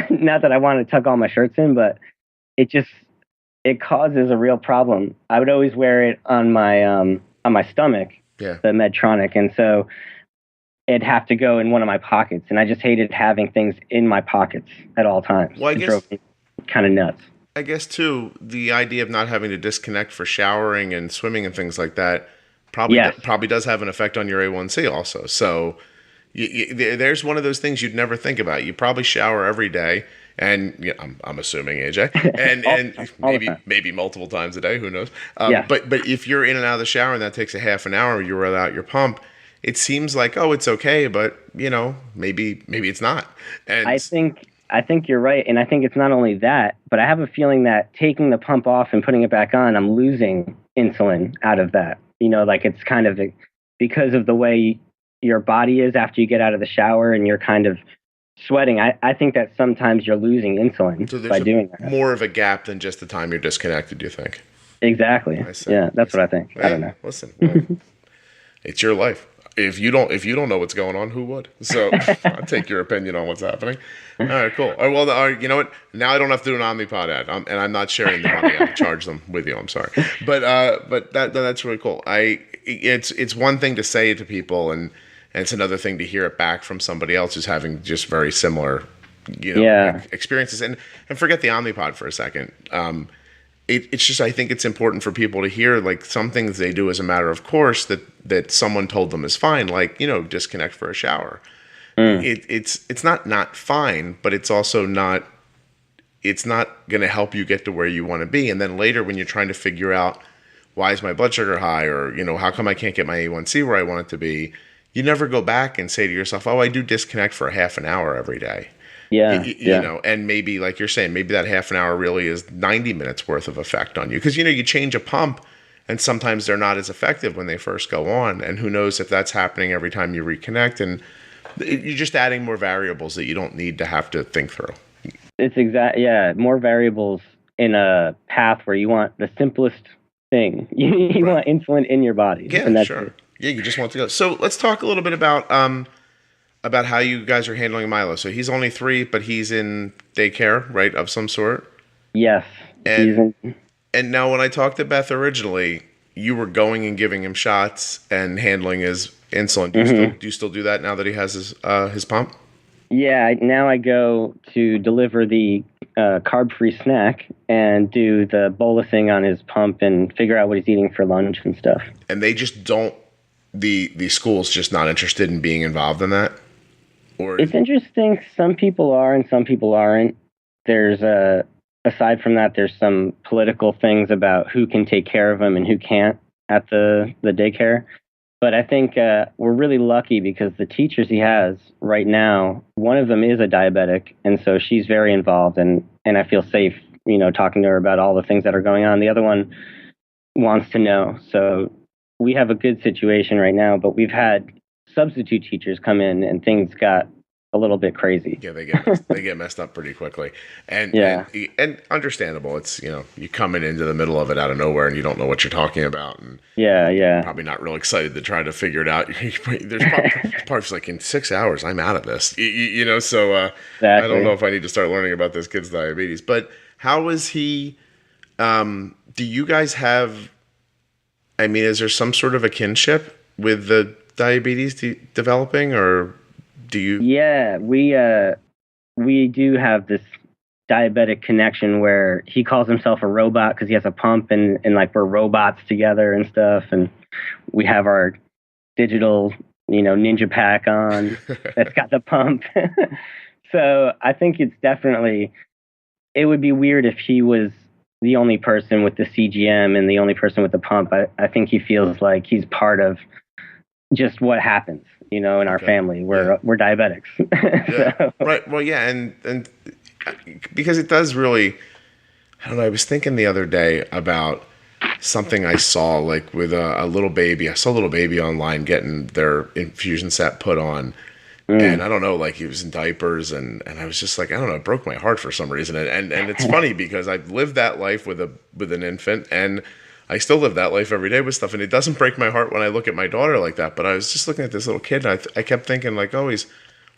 Speaker 2: Not that I want to tuck all my shirts in, but it causes a real problem. I would always wear it on my stomach, the Medtronic, and so it'd have to go in one of my pockets, and I just hated having things in my pockets at all times.
Speaker 1: Well,
Speaker 2: it drove me kind of nuts.
Speaker 1: I guess too, the idea of not having to disconnect for showering and swimming and things like that probably does have an effect on your A1C also. So there's one of those things you'd never think about. You probably shower every day, and I'm assuming, AJ, and maybe multiple times a day. Who knows? But if you're in and out of the shower and that takes a half an hour, you're without your pump. It seems like, oh, it's okay, but maybe it's not. And
Speaker 2: I think you're right, and I think it's not only that, but I have a feeling that taking the pump off and putting it back on, I'm losing insulin out of that. Like it's kind of because of the way your body is after you get out of the shower and you're kind of sweating. I think that sometimes you're losing insulin by doing that.
Speaker 1: More of a gap than just the time you're disconnected, do you think?
Speaker 2: Exactly. Yeah, that's what I think. I don't know.
Speaker 1: Listen, it's your life. If you don't know what's going on, who would? So I'll take your opinion on what's happening. All right, cool. All right, well, you know what? Now I don't have to do an OmniPod ad, and I'm not sharing the money. I'll charge them with you. I'm sorry, but that's really cool. It's one thing to say it to people, and it's another thing to hear it back from somebody else who's having just very similar, experiences. And forget the OmniPod for a second. It's just, I think it's important for people to hear, like, some things they do as a matter of course that someone told them is fine, like, disconnect for a shower. It's not fine, but it's also not going to help you get to where you want to be. And then later when you're trying to figure out, why is my blood sugar high, or, how come I can't get my A1C where I want it to be, you never go back and say to yourself, oh, I do disconnect for a half an hour every day. And maybe, like you're saying, maybe that half an hour really is 90 minutes worth of effect on you. Because, you change a pump and sometimes they're not as effective when they first go on. And who knows if that's happening every time you reconnect. And you're just adding more variables that you don't need to have to think through.
Speaker 2: It's more variables in a path where you want the simplest thing. You want insulin in your body.
Speaker 1: Yeah,
Speaker 2: and that's
Speaker 1: sure.
Speaker 2: it.
Speaker 1: Yeah, you just want to go. So let's talk a little bit about how you guys are handling Milo. So he's only 3, but he's in daycare, right, of some sort?
Speaker 2: Yes.
Speaker 1: And now when I talked to Beth originally, you were going and giving him shots and handling his insulin. Do you still do that now that he has his pump?
Speaker 2: Yeah, now I go to deliver the carb-free snack and do the bolusing on his pump and figure out what he's eating for lunch and stuff. And
Speaker 1: they just don't, the school's just not interested in being involved in that? Or
Speaker 2: it's interesting. Some people are and some people aren't. There's aside from that, there's some political things about who can take care of him and who can't at the daycare. But I think we're really lucky because the teachers he has right now, one of them is a diabetic, and so she's very involved, and I feel safe, talking to her about all the things that are going on. The other one wants to know. So we have a good situation right now, but we've had substitute teachers come in and things got a little bit crazy.
Speaker 1: Yeah, they get messed up pretty quickly, and understandable. It's you coming into the middle of it out of nowhere and you don't know what you're talking about, and probably not real excited to try to figure it out. There's parts like in 6 hours I'm out of this, So exactly. I don't know if I need to start learning about this kid's diabetes. But how is he? Do you guys have? I mean, is there some sort of a kinship with the diabetes developing, or do you?
Speaker 2: Yeah, we do have this diabetic connection where he calls himself a robot because he has a pump and like we're robots together and stuff, and we have our digital ninja pack on that's got the pump. So I think it's definitely, it would be weird if he was the only person with the CGM and the only person with the pump. I think he feels like he's part of just what happens, in our family. We're diabetics.
Speaker 1: Yeah. So. Right. Well, yeah. And because it does really, I don't know, I was thinking the other day about something I saw like with a little baby. I saw a little baby online getting their infusion set put on. And I don't know, like he was in diapers and I was just like, I don't know, it broke my heart for some reason. And it's funny because I've lived that life with an infant, and I still live that life every day with stuff, and it doesn't break my heart when I look at my daughter like that. But I was just looking at this little kid, and I kept thinking like, oh, he's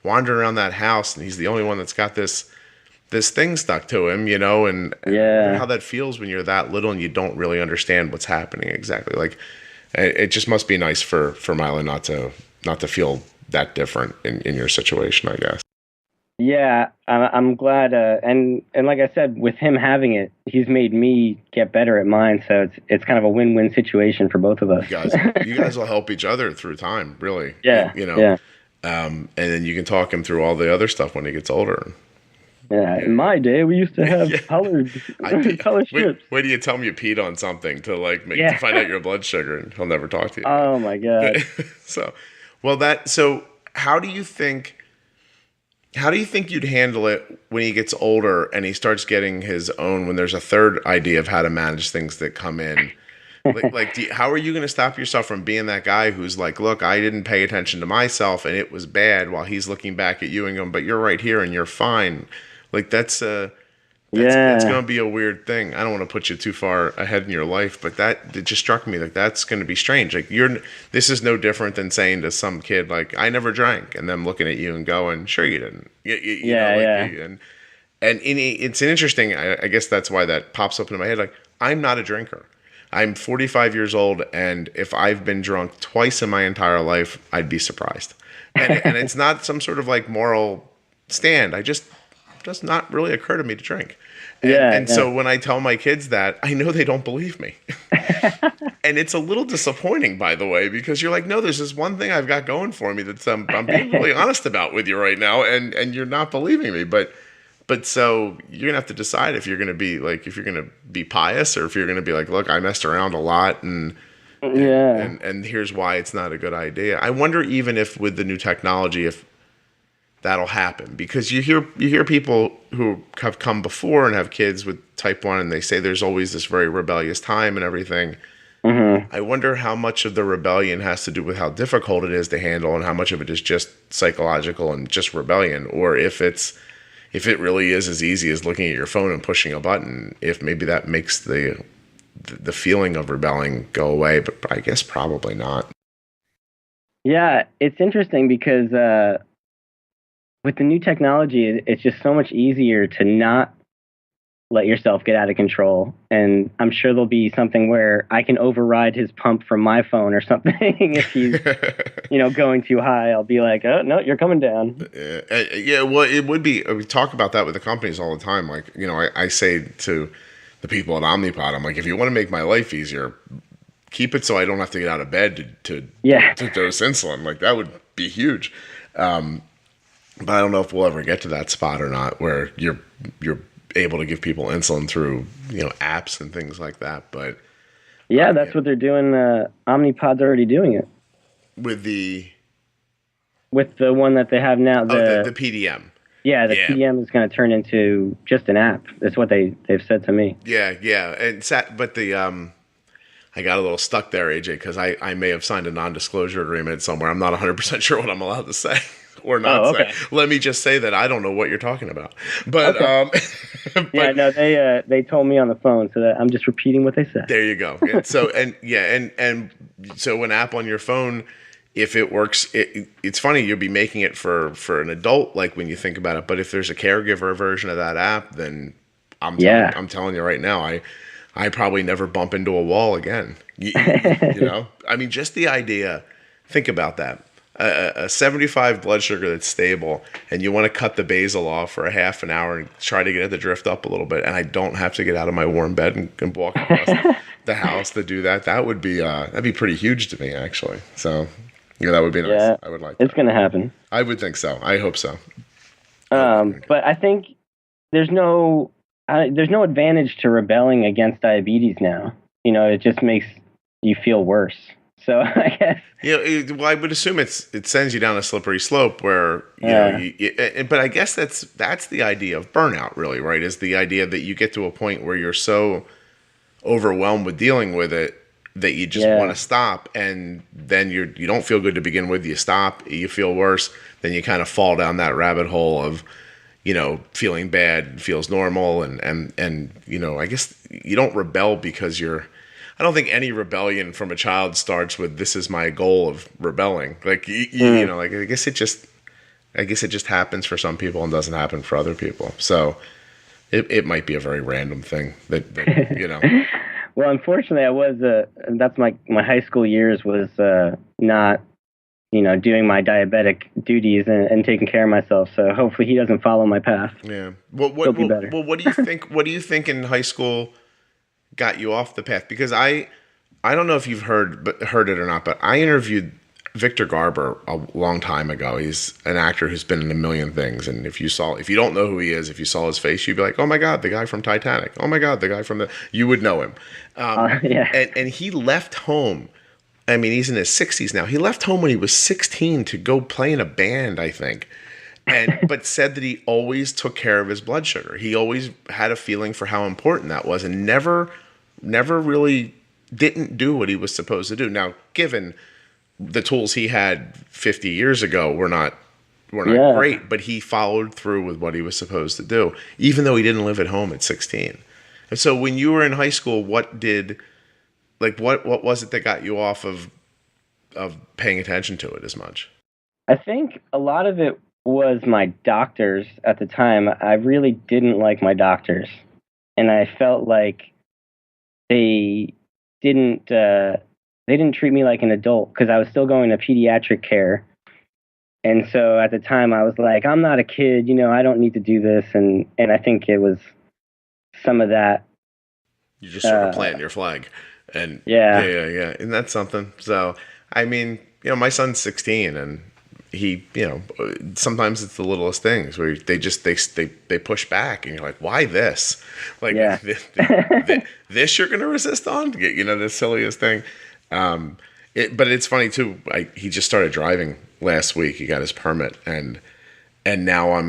Speaker 1: wandering around that house, and he's the only one that's got this thing stuck to him, and how that feels when you're that little and you don't really understand what's happening exactly. Like, it just must be nice for Milo not to feel that different in your situation, I guess.
Speaker 2: Yeah, I'm glad, and like I said, with him having it, he's made me get better at mine. So it's kind of a win-win situation for both of us.
Speaker 1: You guys will help each other through time, really.
Speaker 2: Yeah,
Speaker 1: Yeah. And then you can talk him through all the other stuff when he gets older.
Speaker 2: Yeah, in my day, we used to have colored strips.
Speaker 1: Wait till you tell him you peed on something to to find out your blood sugar, and he'll never talk to you.
Speaker 2: Oh my God.
Speaker 1: So how do you think you'd handle it when he gets older and he starts getting his own, when there's a third idea of how to manage things that come in? How are you going to stop yourself from being that guy who's like, look, I didn't pay attention to myself and it was bad, while he's looking back at you and going, but you're right here and you're fine. Like that's going to be a weird thing. I don't want to put you too far ahead in your life, but it just struck me like that's going to be strange. Like this is no different than saying to some kid like, I never drank, and them looking at you and going, sure you didn't. And it's an interesting. I guess that's why that pops up in my head. Like, I'm not a drinker. I'm 45 years old, and if I've been drunk twice in my entire life, I'd be surprised. And it's not some sort of like moral stand. Does not really occur to me to drink. So when I tell my kids that, I know they don't believe me. And it's a little disappointing, by the way, because you're like, no, there's this one thing I've got going for me that I'm being really honest about with you right now, and you're not believing me. But so you're gonna have to decide if you're gonna be like, if you're gonna be pious, or if you're gonna be like, look, I messed around a lot, and here's why it's not a good idea. I wonder even if with the new technology, if that'll happen, because you hear people who have come before and have kids with type 1, and they say there's always this very rebellious time and everything. I wonder how much of the rebellion has to do with how difficult it is to handle, and how much of it is just psychological and just rebellion, or if it really is as easy as looking at your phone and pushing a button, if maybe that makes the feeling of rebelling go away. But I guess probably not.
Speaker 2: Yeah, it's interesting because with the new technology, it's just so much easier to not let yourself get out of control. And I'm sure there'll be something where I can override his pump from my phone or something. If he's, going too high, I'll be like, oh, no, you're coming down.
Speaker 1: Well, it would be, we talk about that with the companies all the time. Like, I say to the people at OmniPod, I'm like, if you want to make my life easier, keep it so I don't have to get out of bed to dose insulin. Like, that would be huge. But I don't know if we'll ever get to that spot or not, where you're able to give people insulin through apps and things like that. But
Speaker 2: that's what they're doing. Omnipod's already doing it
Speaker 1: with the
Speaker 2: one that they have now.
Speaker 1: The PDM.
Speaker 2: Yeah, the PDM is going to turn into just an app. That's what they've said to me.
Speaker 1: Yeah, and but I got a little stuck there, AJ, because I may have signed a non-disclosure agreement somewhere. I'm not 100% sure what I'm allowed to say or not say. Let me just say that I don't know what you're talking about. But,
Speaker 2: but yeah, no, they told me on the phone, so that I'm just repeating what they said.
Speaker 1: There you go. So and so an app on your phone, if it works, it's funny, you'll be making it for an adult, like when you think about it. But if there's a caregiver version of that app, then I'm telling you right now, I probably never bump into a wall again. You know, I mean, just the idea. Think about that. A 75 blood sugar that's stable, and you want to cut the basal off for a half an hour and try to get it to drift up a little bit, and I don't have to get out of my warm bed and walk across the house to do that. That would be that'd be pretty huge to me, actually. So, yeah, that would be nice.
Speaker 2: Yeah,
Speaker 1: I would like.
Speaker 2: It's going to happen.
Speaker 1: I would think so. I hope so.
Speaker 2: But I think there's no advantage to rebelling against diabetes now. You know, it just makes you feel worse. So I guess.
Speaker 1: Yeah, well, I would assume it sends you down a slippery slope where you know. But I guess that's the idea of burnout, really, right? Is the idea that you get to a point where you're so overwhelmed with dealing with it that you just want to stop, and then you don't feel good to begin with. You stop, you feel worse, then you kind of fall down that rabbit hole of, you know, feeling bad feels normal, and you know, I guess you don't rebel because you're. I don't think any rebellion from a child starts with "this is my goal of rebelling." Like you know, like I guess it just happens for some people and doesn't happen for other people. So it might be a very random thing that you know.
Speaker 2: Well, unfortunately, I was that's my high school years was not, you know, doing my diabetic duties and taking care of myself. So hopefully he doesn't follow my path.
Speaker 1: Yeah. Well, what do you think? What do you think in high school got you off the path? Because I don't know if you've heard it or not, but I interviewed Victor Garber a long time ago. He's an actor who's been in a million things, and if you don't know who he is, if you saw his face, you'd be like, "Oh my God, the guy from Titanic! Oh my God, the guy from you would know him." And he left home. I mean, he's in his 60s now. He left home when he was 16 to go play in a band, I think. But said that he always took care of his blood sugar. He always had a feeling for how important that was, and never really didn't do what he was supposed to do. Now, given the tools he had 50 years ago were not great, but he followed through with what he was supposed to do, even though he didn't live at home at 16. And so when you were in high school, what was it that got you off of paying attention to it as much?
Speaker 2: I think a lot of it was my doctors at the time. I really didn't like my doctors, and I felt like they didn't treat me like an adult because I was still going to pediatric care. And so at the time I was like, I'm not a kid, you know, I don't need to do this. And I think it was some of that.
Speaker 1: You just sort of planting your flag. And yeah. And that's something. So, I mean, you know, my son's 16 and he, you know, sometimes it's the littlest things where they push back and you're like, why this? Like, this you're going to resist on? You know, the silliest thing. But it's funny too. He just started driving last week. He got his permit, and now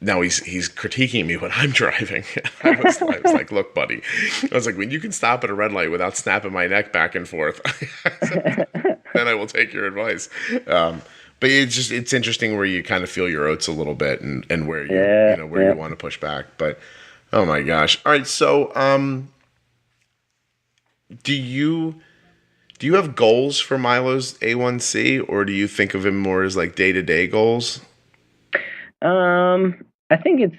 Speaker 1: now he's critiquing me when I'm driving. I was like, look, buddy. I was like, when you can stop at a red light without snapping my neck back and forth, then I will take your advice. But it's interesting where you kind of feel your oats a little bit and where you want to push back. But oh my gosh! All right, so do you have goals for Milo's A1C, or do you think of him more as like day-to-day goals?
Speaker 2: I think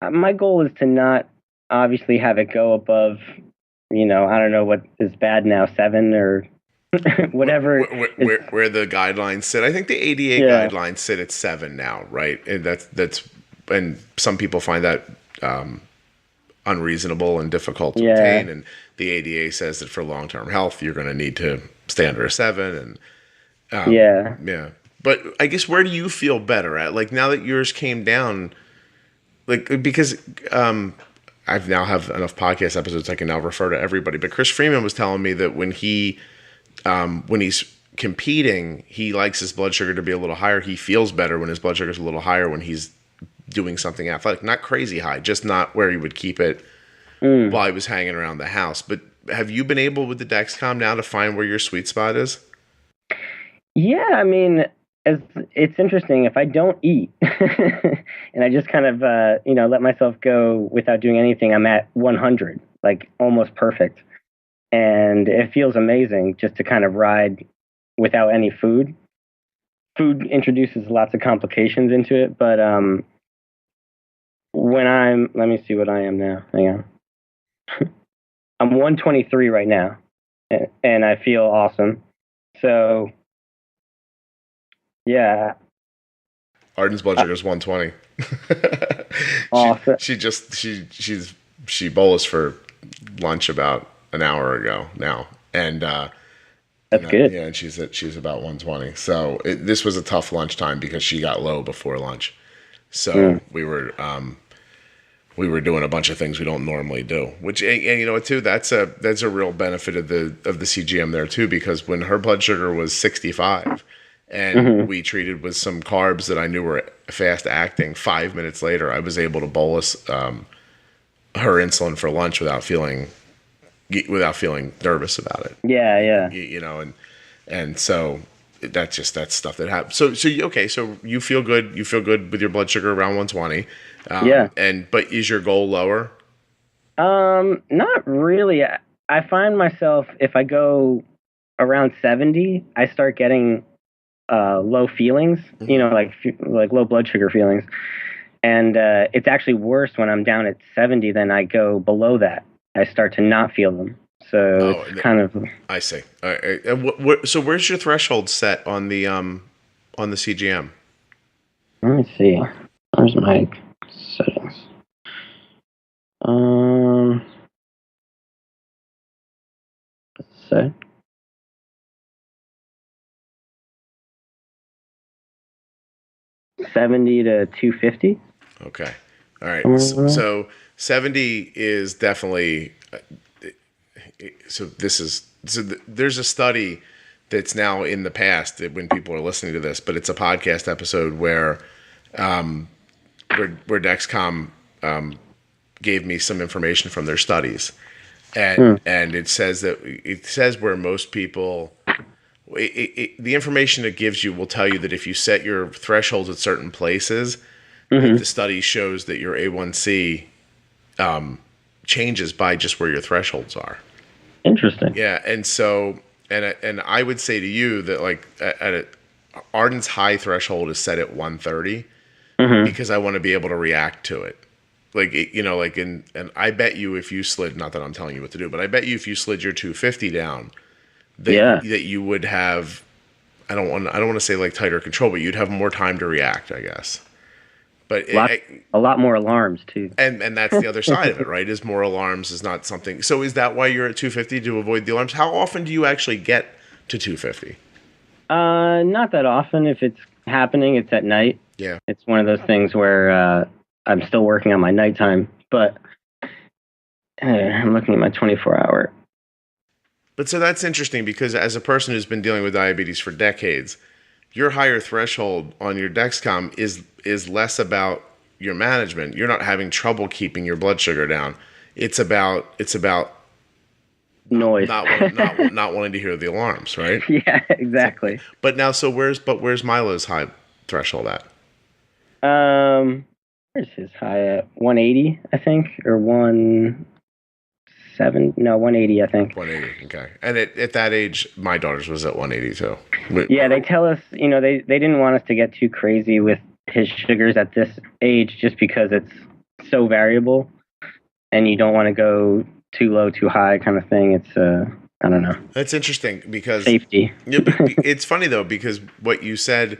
Speaker 2: my goal is to not obviously have it go above, you know, I don't know what is bad now, 7 or whatever.
Speaker 1: Where the guidelines sit. I think the ADA guidelines sit at 7 now, right? And and some people find that unreasonable and difficult to obtain. And the ADA says that for long-term health, you're going to need to stay under a 7. And But I guess where do you feel better at? Like now that yours came down, like because I've now have enough podcast episodes I can now refer to everybody. But Chris Freeman was telling me that when he's competing, he likes his blood sugar to be a little higher. He feels better when his blood sugar is a little higher when he's doing something athletic, not crazy high, just not where he would keep it while he was hanging around the house. But have you been able with the Dexcom now to find where your sweet spot is?
Speaker 2: Yeah, I mean, it's interesting. If I don't eat and I just kind of, let myself go without doing anything, I'm at 100, like almost perfect. And it feels amazing just to kind of ride without any food. Food introduces lots of complications into it, but let me see what I am now. Hang on. I'm 123 right now, and I feel awesome. So, yeah.
Speaker 1: Arden's blood sugar is 120.
Speaker 2: Awesome.
Speaker 1: She bolused for lunch about an hour ago now, and
Speaker 2: that's good.
Speaker 1: Yeah, and she's about 120. So this was a tough lunchtime because she got low before lunch. So we were doing a bunch of things we don't normally do. Which, and you know what, too, that's a real benefit of the CGM there too, because when her blood sugar was 65, and we treated with some carbs that I knew were fast acting, 5 minutes later I was able to bolus her insulin for lunch without feeling nervous about it.
Speaker 2: Yeah.
Speaker 1: And so that's stuff that happens. So you feel good. You feel good with your blood sugar around 120.
Speaker 2: Yeah.
Speaker 1: But is your goal lower?
Speaker 2: Not really. I find myself, if I go around 70, I start getting low feelings, like low blood sugar feelings. And it's actually worse when I'm down at 70 than I go below that. I start to not feel them. So it's kind of.
Speaker 1: I see. All right. And so where's your threshold set on the CGM?
Speaker 2: Let me see. Where's my settings? Set. $70 to $250.
Speaker 1: Okay. All right. So 70 is definitely. There's a study that's now in the past when people are listening to this, but it's a podcast episode where Dexcom gave me some information from their studies, and it says where most people. The information it gives you will tell you that if you set your thresholds at certain places, the study shows that your A1C changes by just where your thresholds are.
Speaker 2: Interesting.
Speaker 1: Yeah, and so and I would say to you that like Arden's high threshold is set at 130 because I want to be able to react to it. And I bet you if you slid, not that I'm telling you what to do, but I bet you if you slid your 250 down, that you would have, I don't want to say like tighter control, but you'd have more time to react, I guess. But
Speaker 2: a lot more alarms too.
Speaker 1: And that's the other side of it, right? Is more alarms is not something. So is that why you're at 250 to avoid the alarms? How often do you actually get to 250?
Speaker 2: Not that often. If it's happening, it's at night.
Speaker 1: Yeah.
Speaker 2: It's one of those things where I'm still working on my nighttime, but I'm looking at my 24-hour.
Speaker 1: But so that's interesting because as a person who's been dealing with diabetes for decades, your higher threshold on your Dexcom is less about your management. You're not having trouble keeping your blood sugar down. It's about
Speaker 2: noise.
Speaker 1: Not wanting to hear the alarms, right?
Speaker 2: Yeah, exactly.
Speaker 1: But now, where's Milo's high threshold at?
Speaker 2: Where's his high at? 180, I think, or 180, I think.
Speaker 1: 180, okay. And at that age, my daughter's was at 180 too.
Speaker 2: Yeah, they tell us, they didn't want us to get too crazy with his sugars at this age just because it's so variable and you don't want to go too low, too high kind of thing. It's, I don't know.
Speaker 1: That's interesting because
Speaker 2: safety.
Speaker 1: Yeah, but it's funny though, because what you said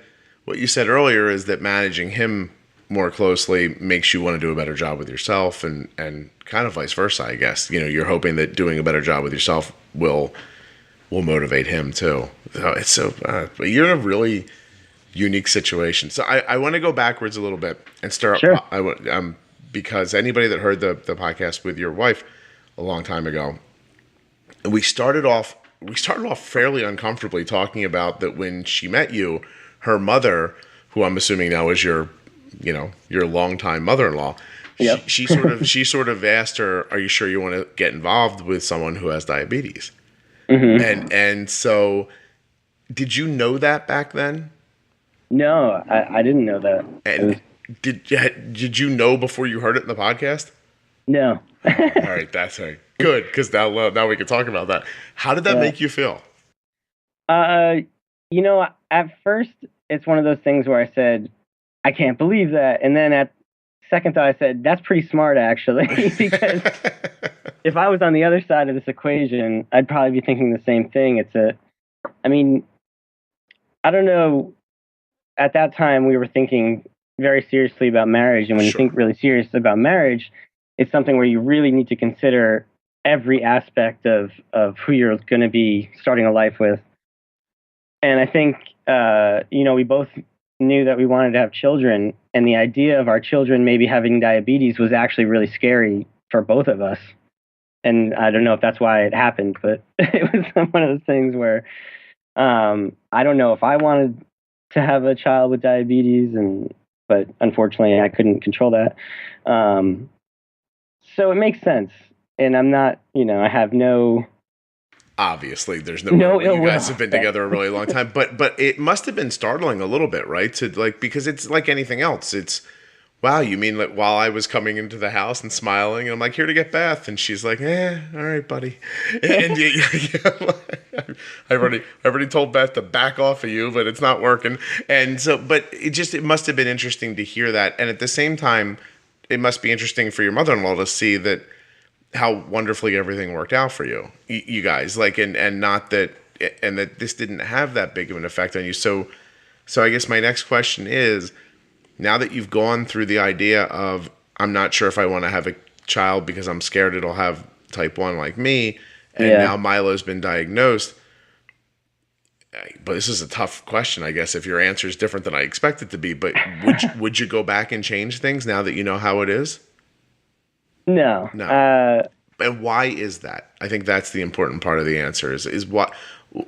Speaker 1: earlier is that managing him more closely makes you want to do a better job with yourself and kind of vice versa, I guess. You're hoping that doing a better job with yourself will motivate him too. But you're in a really unique situation. So I want to go backwards a little bit and start.
Speaker 2: Sure.
Speaker 1: Because anybody that heard the podcast with your wife a long time ago, we started off fairly uncomfortably talking about that when she met you, her mother, who I'm assuming now is your longtime mother-in-law,
Speaker 2: Yep.
Speaker 1: she sort of asked her, "Are you sure you want to get involved with someone who has diabetes?"
Speaker 2: Mm-hmm.
Speaker 1: And so, did you know that back then?
Speaker 2: No, I didn't know that.
Speaker 1: And did you know before you heard it in the podcast?
Speaker 2: No.
Speaker 1: All right, that's right. Good, because now we can talk about that. How did that make you feel?
Speaker 2: At first, it's one of those things where I said, I can't believe that. And then at second thought, I said, that's pretty smart, actually. Because if I was on the other side of this equation, I'd probably be thinking the same thing. I don't know. At that time, we were thinking very seriously about marriage. And when you think really serious about marriage, it's something where you really need to consider every aspect of who you're going to be starting a life with. And I think, we both knew that we wanted to have children, and the idea of our children maybe having diabetes was actually really scary for both of us. And I don't know if that's why it happened, but it was one of those things where I don't know if I wanted to have a child with diabetes, but unfortunately I couldn't control that. So it makes sense. And I'm not, I have no...
Speaker 1: Obviously, there's no way you guys have been together a really long time, but it must have been startling a little bit, right? Because it's like anything else. It's, wow, you mean like while I was coming into the house and smiling, and I'm like, here to get Beth, and she's like, all right, buddy. And I've already told Beth to back off of you, but it's not working. And so, but it must have been interesting to hear that, and at the same time, it must be interesting for your mother-in-law to see that. How wonderfully everything worked out for you guys, and not that, and that this didn't have that big of an effect on you. So I guess my next question is, now that you've gone through the idea of, I'm not sure if I want to have a child because I'm scared it'll have type 1 like me, and now Milo's been diagnosed. But this is a tough question, I guess, if your answer is different than I expect it to be. But would you go back and change things now that you know how it is?
Speaker 2: No.
Speaker 1: And why is that? I think that's the important part of the answer is what,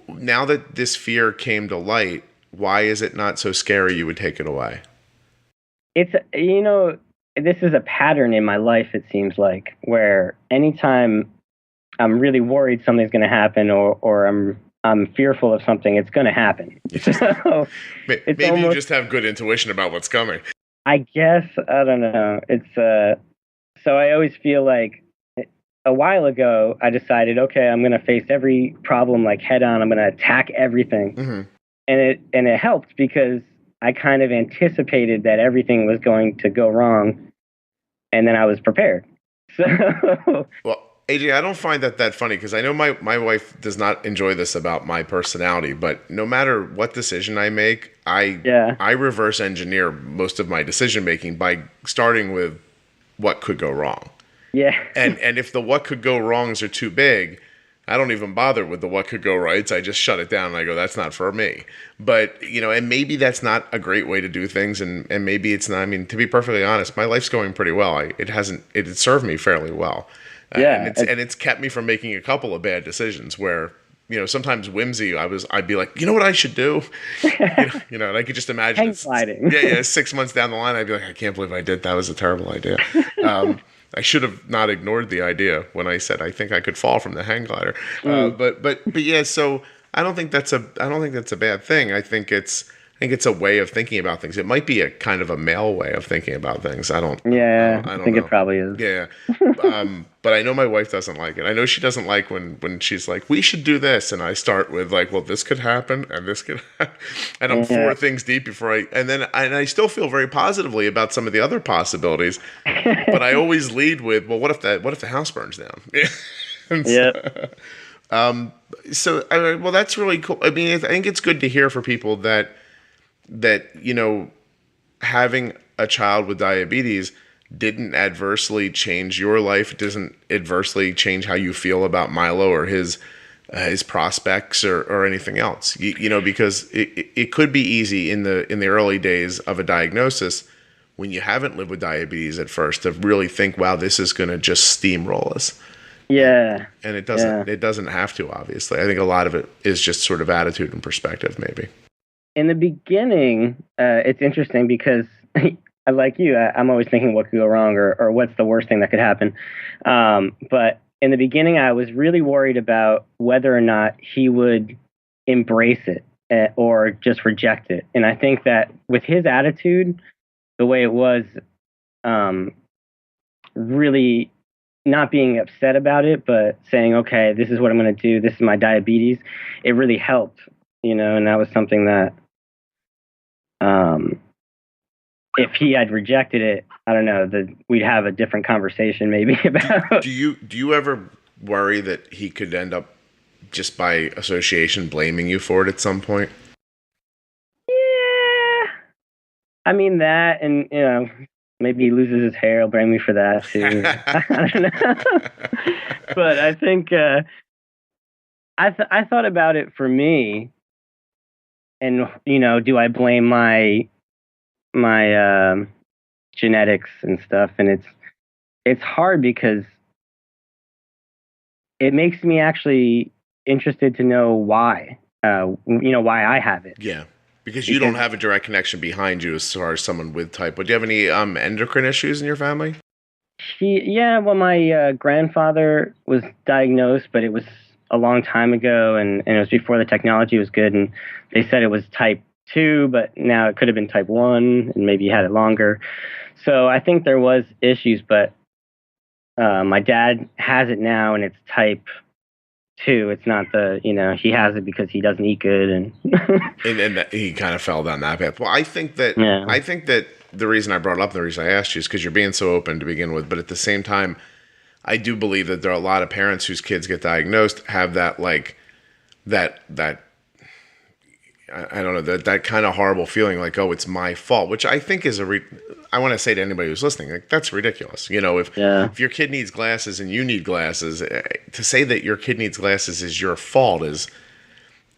Speaker 1: now that this fear came to light, why is it not so scary you would take it away?
Speaker 2: It's, this is a pattern in my life, it seems like, where anytime I'm really worried something's going to happen or I'm fearful of something, it's going to happen. So
Speaker 1: maybe you just have good intuition about what's coming.
Speaker 2: I guess, I don't know. So I always feel like a while ago, I decided, okay, I'm going to face every problem like head on. I'm going to attack everything. Mm-hmm. And it helped because I kind of anticipated that everything was going to go wrong. And then I was prepared. So,
Speaker 1: well, AJ, I don't find that funny because I know my wife does not enjoy this about my personality, but no matter what decision I make, I reverse engineer most of my decision making by starting with what could go wrong. Yeah. And if the what could go wrongs are too big, I don't even bother with the what could go rights. I just shut it down and I go, that's not for me. But, and maybe that's not a great way to do things. And maybe it's not, to be perfectly honest, my life's going pretty well. It served me fairly well.
Speaker 2: Yeah.
Speaker 1: And it's kept me from making a couple of bad decisions where, sometimes whimsy, I'd be like, you know what I should do? And I could just imagine.
Speaker 2: Hang gliding.
Speaker 1: 6 months down the line, I'd be like, I can't believe I did. That was a terrible idea. I should have not ignored the idea when I said I think I could fall from the hang glider. But yeah, so I don't think that's a bad thing. I think it's a way of thinking about things. It might be a kind of a male way of thinking about things. I don't
Speaker 2: think
Speaker 1: know.
Speaker 2: It probably is.
Speaker 1: Yeah. But I know my wife doesn't like it. I know she doesn't like when she's like, we should do this. And I start with like, well, this could happen and this could happen. And I'm 4 things deep before I still feel very positively about some of the other possibilities. But I always lead with, well, what if the house burns down? Well, that's really cool. I think it's good to hear for people that having a child with diabetes didn't adversely change your life. It doesn't adversely change how you feel about Milo or his prospects or anything else. Because it could be easy in the early days of a diagnosis when you haven't lived with diabetes at first to really think, wow, this is going to just steamroll us.
Speaker 2: Yeah.
Speaker 1: And it doesn't. It doesn't have to. Obviously, I think a lot of it is just sort of attitude and perspective, maybe.
Speaker 2: In the beginning, it's interesting because like you, I'm always thinking what could go wrong or what's the worst thing that could happen. But in the beginning, I was really worried about whether or not he would embrace it or just reject it. And I think that with his attitude, the way it was, really not being upset about it, but saying, okay, this is what I'm going to do. This is my diabetes. It really helped, and that was something that, if he had rejected it, I don't know, we'd have a different conversation maybe about.
Speaker 1: Do you ever worry that he could end up just by association blaming you for it at some point?
Speaker 2: Yeah. I mean that, and maybe he loses his hair. He'll blame me for that too. I don't know. But I think I thought about it for me, and do I blame my genetics and stuff? And it's hard because it makes me actually interested to know why. Why I have it.
Speaker 1: Yeah. Because you don't have a direct connection behind you as far as someone with type 1. Do you have any endocrine issues in your family?
Speaker 2: Well, my grandfather was diagnosed, but it was a long time ago, and it was before the technology was good, and they said it was type 2, but now it could have been type 1, and maybe he had it longer. So I think there was issues, but my dad has it now, and it's type 2. It's not he has it because he doesn't eat good, and
Speaker 1: and he kind of fell down that path. Well, I think that the reason I brought it up, the reason I asked you, is because you're being so open to begin with. But at the same time, I do believe that there are a lot of parents whose kids get diagnosed have that that I don't know, that kind of horrible feeling like, oh, it's my fault, which I think is I want to say to anybody who's listening, like, that's ridiculous. If your kid needs glasses and you need glasses, to say that your kid needs glasses is your fault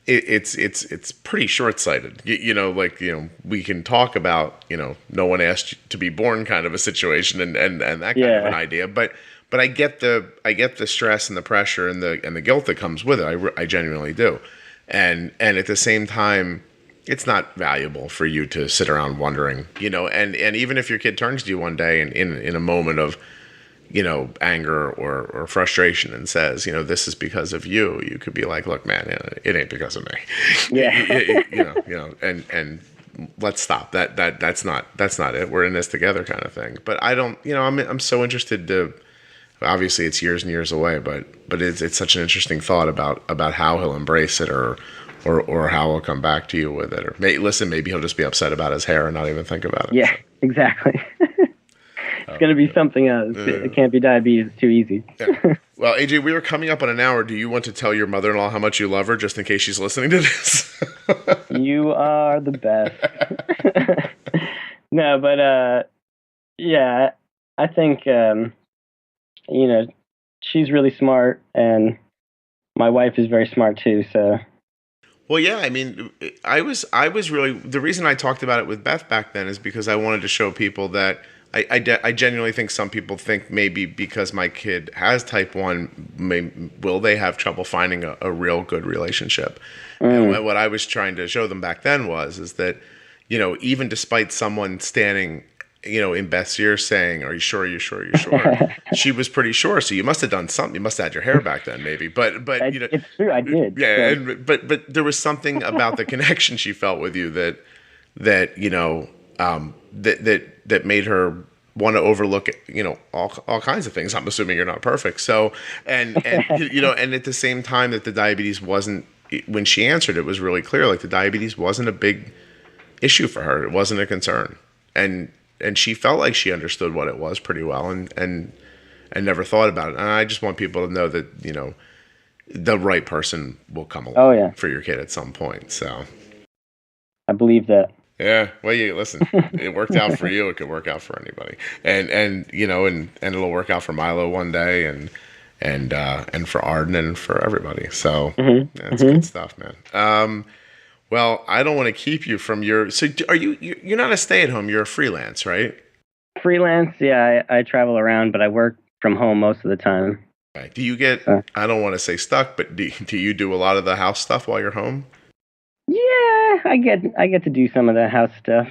Speaker 1: it's pretty short-sighted. We can talk about, no one asked you to be born kind of a situation and that kind of an idea, but I get the stress and the pressure and the guilt that comes with it. I genuinely do. And at the same time, it's not valuable for you to sit around wondering, and even if your kid turns to you one day and in a moment of, anger or frustration and says, this is because of you, you could be like, look, man, it ain't because of me.
Speaker 2: Yeah.
Speaker 1: And let's stop. That's not it. We're in this together kind of thing. But I don't, I'm so interested to, obviously it's years and years away, but it's such an interesting thought about how he'll embrace it or how he'll come back to you with it. Or maybe he'll just be upset about his hair and not even think about it.
Speaker 2: Yeah, exactly. It's going to be something else. It can't be diabetes. It's too easy.
Speaker 1: Yeah. Well, AJ, we are coming up on an hour. Do you want to tell your mother-in-law how much you love her, just in case she's listening to this?
Speaker 2: You are the best. No, but I think she's really smart, and my wife is very smart too. So.
Speaker 1: Well, yeah, I mean, I was really, the reason I talked about it with Beth back then is because I wanted to show people that I genuinely think some people think maybe because my kid has type 1, will they have trouble finding a real good relationship? And what I was trying to show them back then is that, even despite someone standing, in Beth's ear saying, are you sure, you're sure, you're sure? She was pretty sure. So you must have done something. You must have had your hair back then, maybe. But
Speaker 2: it's true, I did.
Speaker 1: Yeah, so. But there was something about the connection she felt with you that made her want to overlook, all kinds of things. I'm assuming you're not perfect. So, and and at the same time that the diabetes wasn't, when she answered, it was really clear, like the diabetes wasn't a big issue for her. It wasn't a concern. And she felt like she understood what it was pretty well and never thought about it. And I just want people to know that, the right person will come along for your kid at some point. So
Speaker 2: I believe that.
Speaker 1: Yeah. Well, listen, it worked out for you. It could work out for anybody. And it'll work out for Milo one day and for Arden and for everybody. So that's good stuff, man. Well, I don't want to keep you from so are you're not a stay-at-home, you're a freelance, right?
Speaker 2: Freelance, yeah, I travel around, but I work from home most of the time.
Speaker 1: Okay. Do you get, I don't want to say stuck, but do you do a lot of the house stuff while you're home?
Speaker 2: Yeah, I get to do some of the house stuff.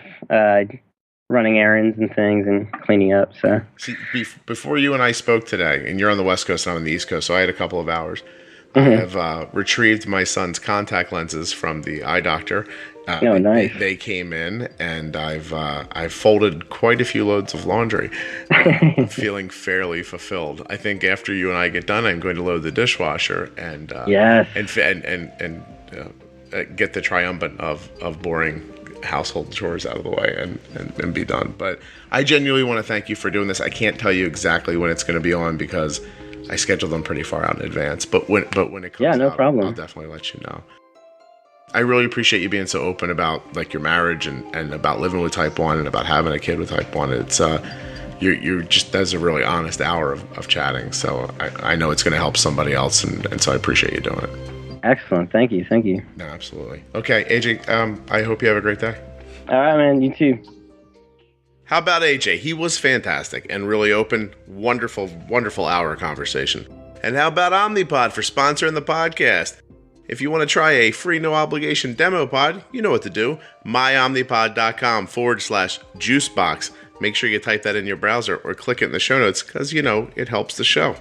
Speaker 2: running errands and things and cleaning up. So
Speaker 1: see, before you and I spoke today, and you're on the West Coast and I'm on the East Coast, so I had a couple of hours. I have retrieved my son's contact lenses from the eye doctor.
Speaker 2: Nice.
Speaker 1: They came in, and I've folded quite a few loads of laundry. I'm feeling fairly fulfilled. I think after you and I get done, I'm going to load the dishwasher and get the triumvirate of boring household chores out of the way and be done. But I genuinely want to thank you for doing this. I can't tell you exactly when it's going to be on because I schedule them pretty far out in advance, but when it comes out,
Speaker 2: problem.
Speaker 1: I'll definitely let you know. I really appreciate you being so open about like your marriage and about living with type 1 and about having a kid with type 1. It's you're just, that's a really honest hour of chatting. So I know it's going to help somebody else, and so I appreciate you doing it.
Speaker 2: Excellent. Thank you.
Speaker 1: No, absolutely. Okay, AJ, I hope you have a great day.
Speaker 2: All right, man. You too.
Speaker 1: How about AJ? He was fantastic and really open. Wonderful, wonderful hour conversation. And how about OmniPod for sponsoring the podcast? If you want to try a free, no obligation demo pod, you know what to do. myomnipod.com/juicebox. Make sure you type that in your browser or click it in the show notes because, it helps the show.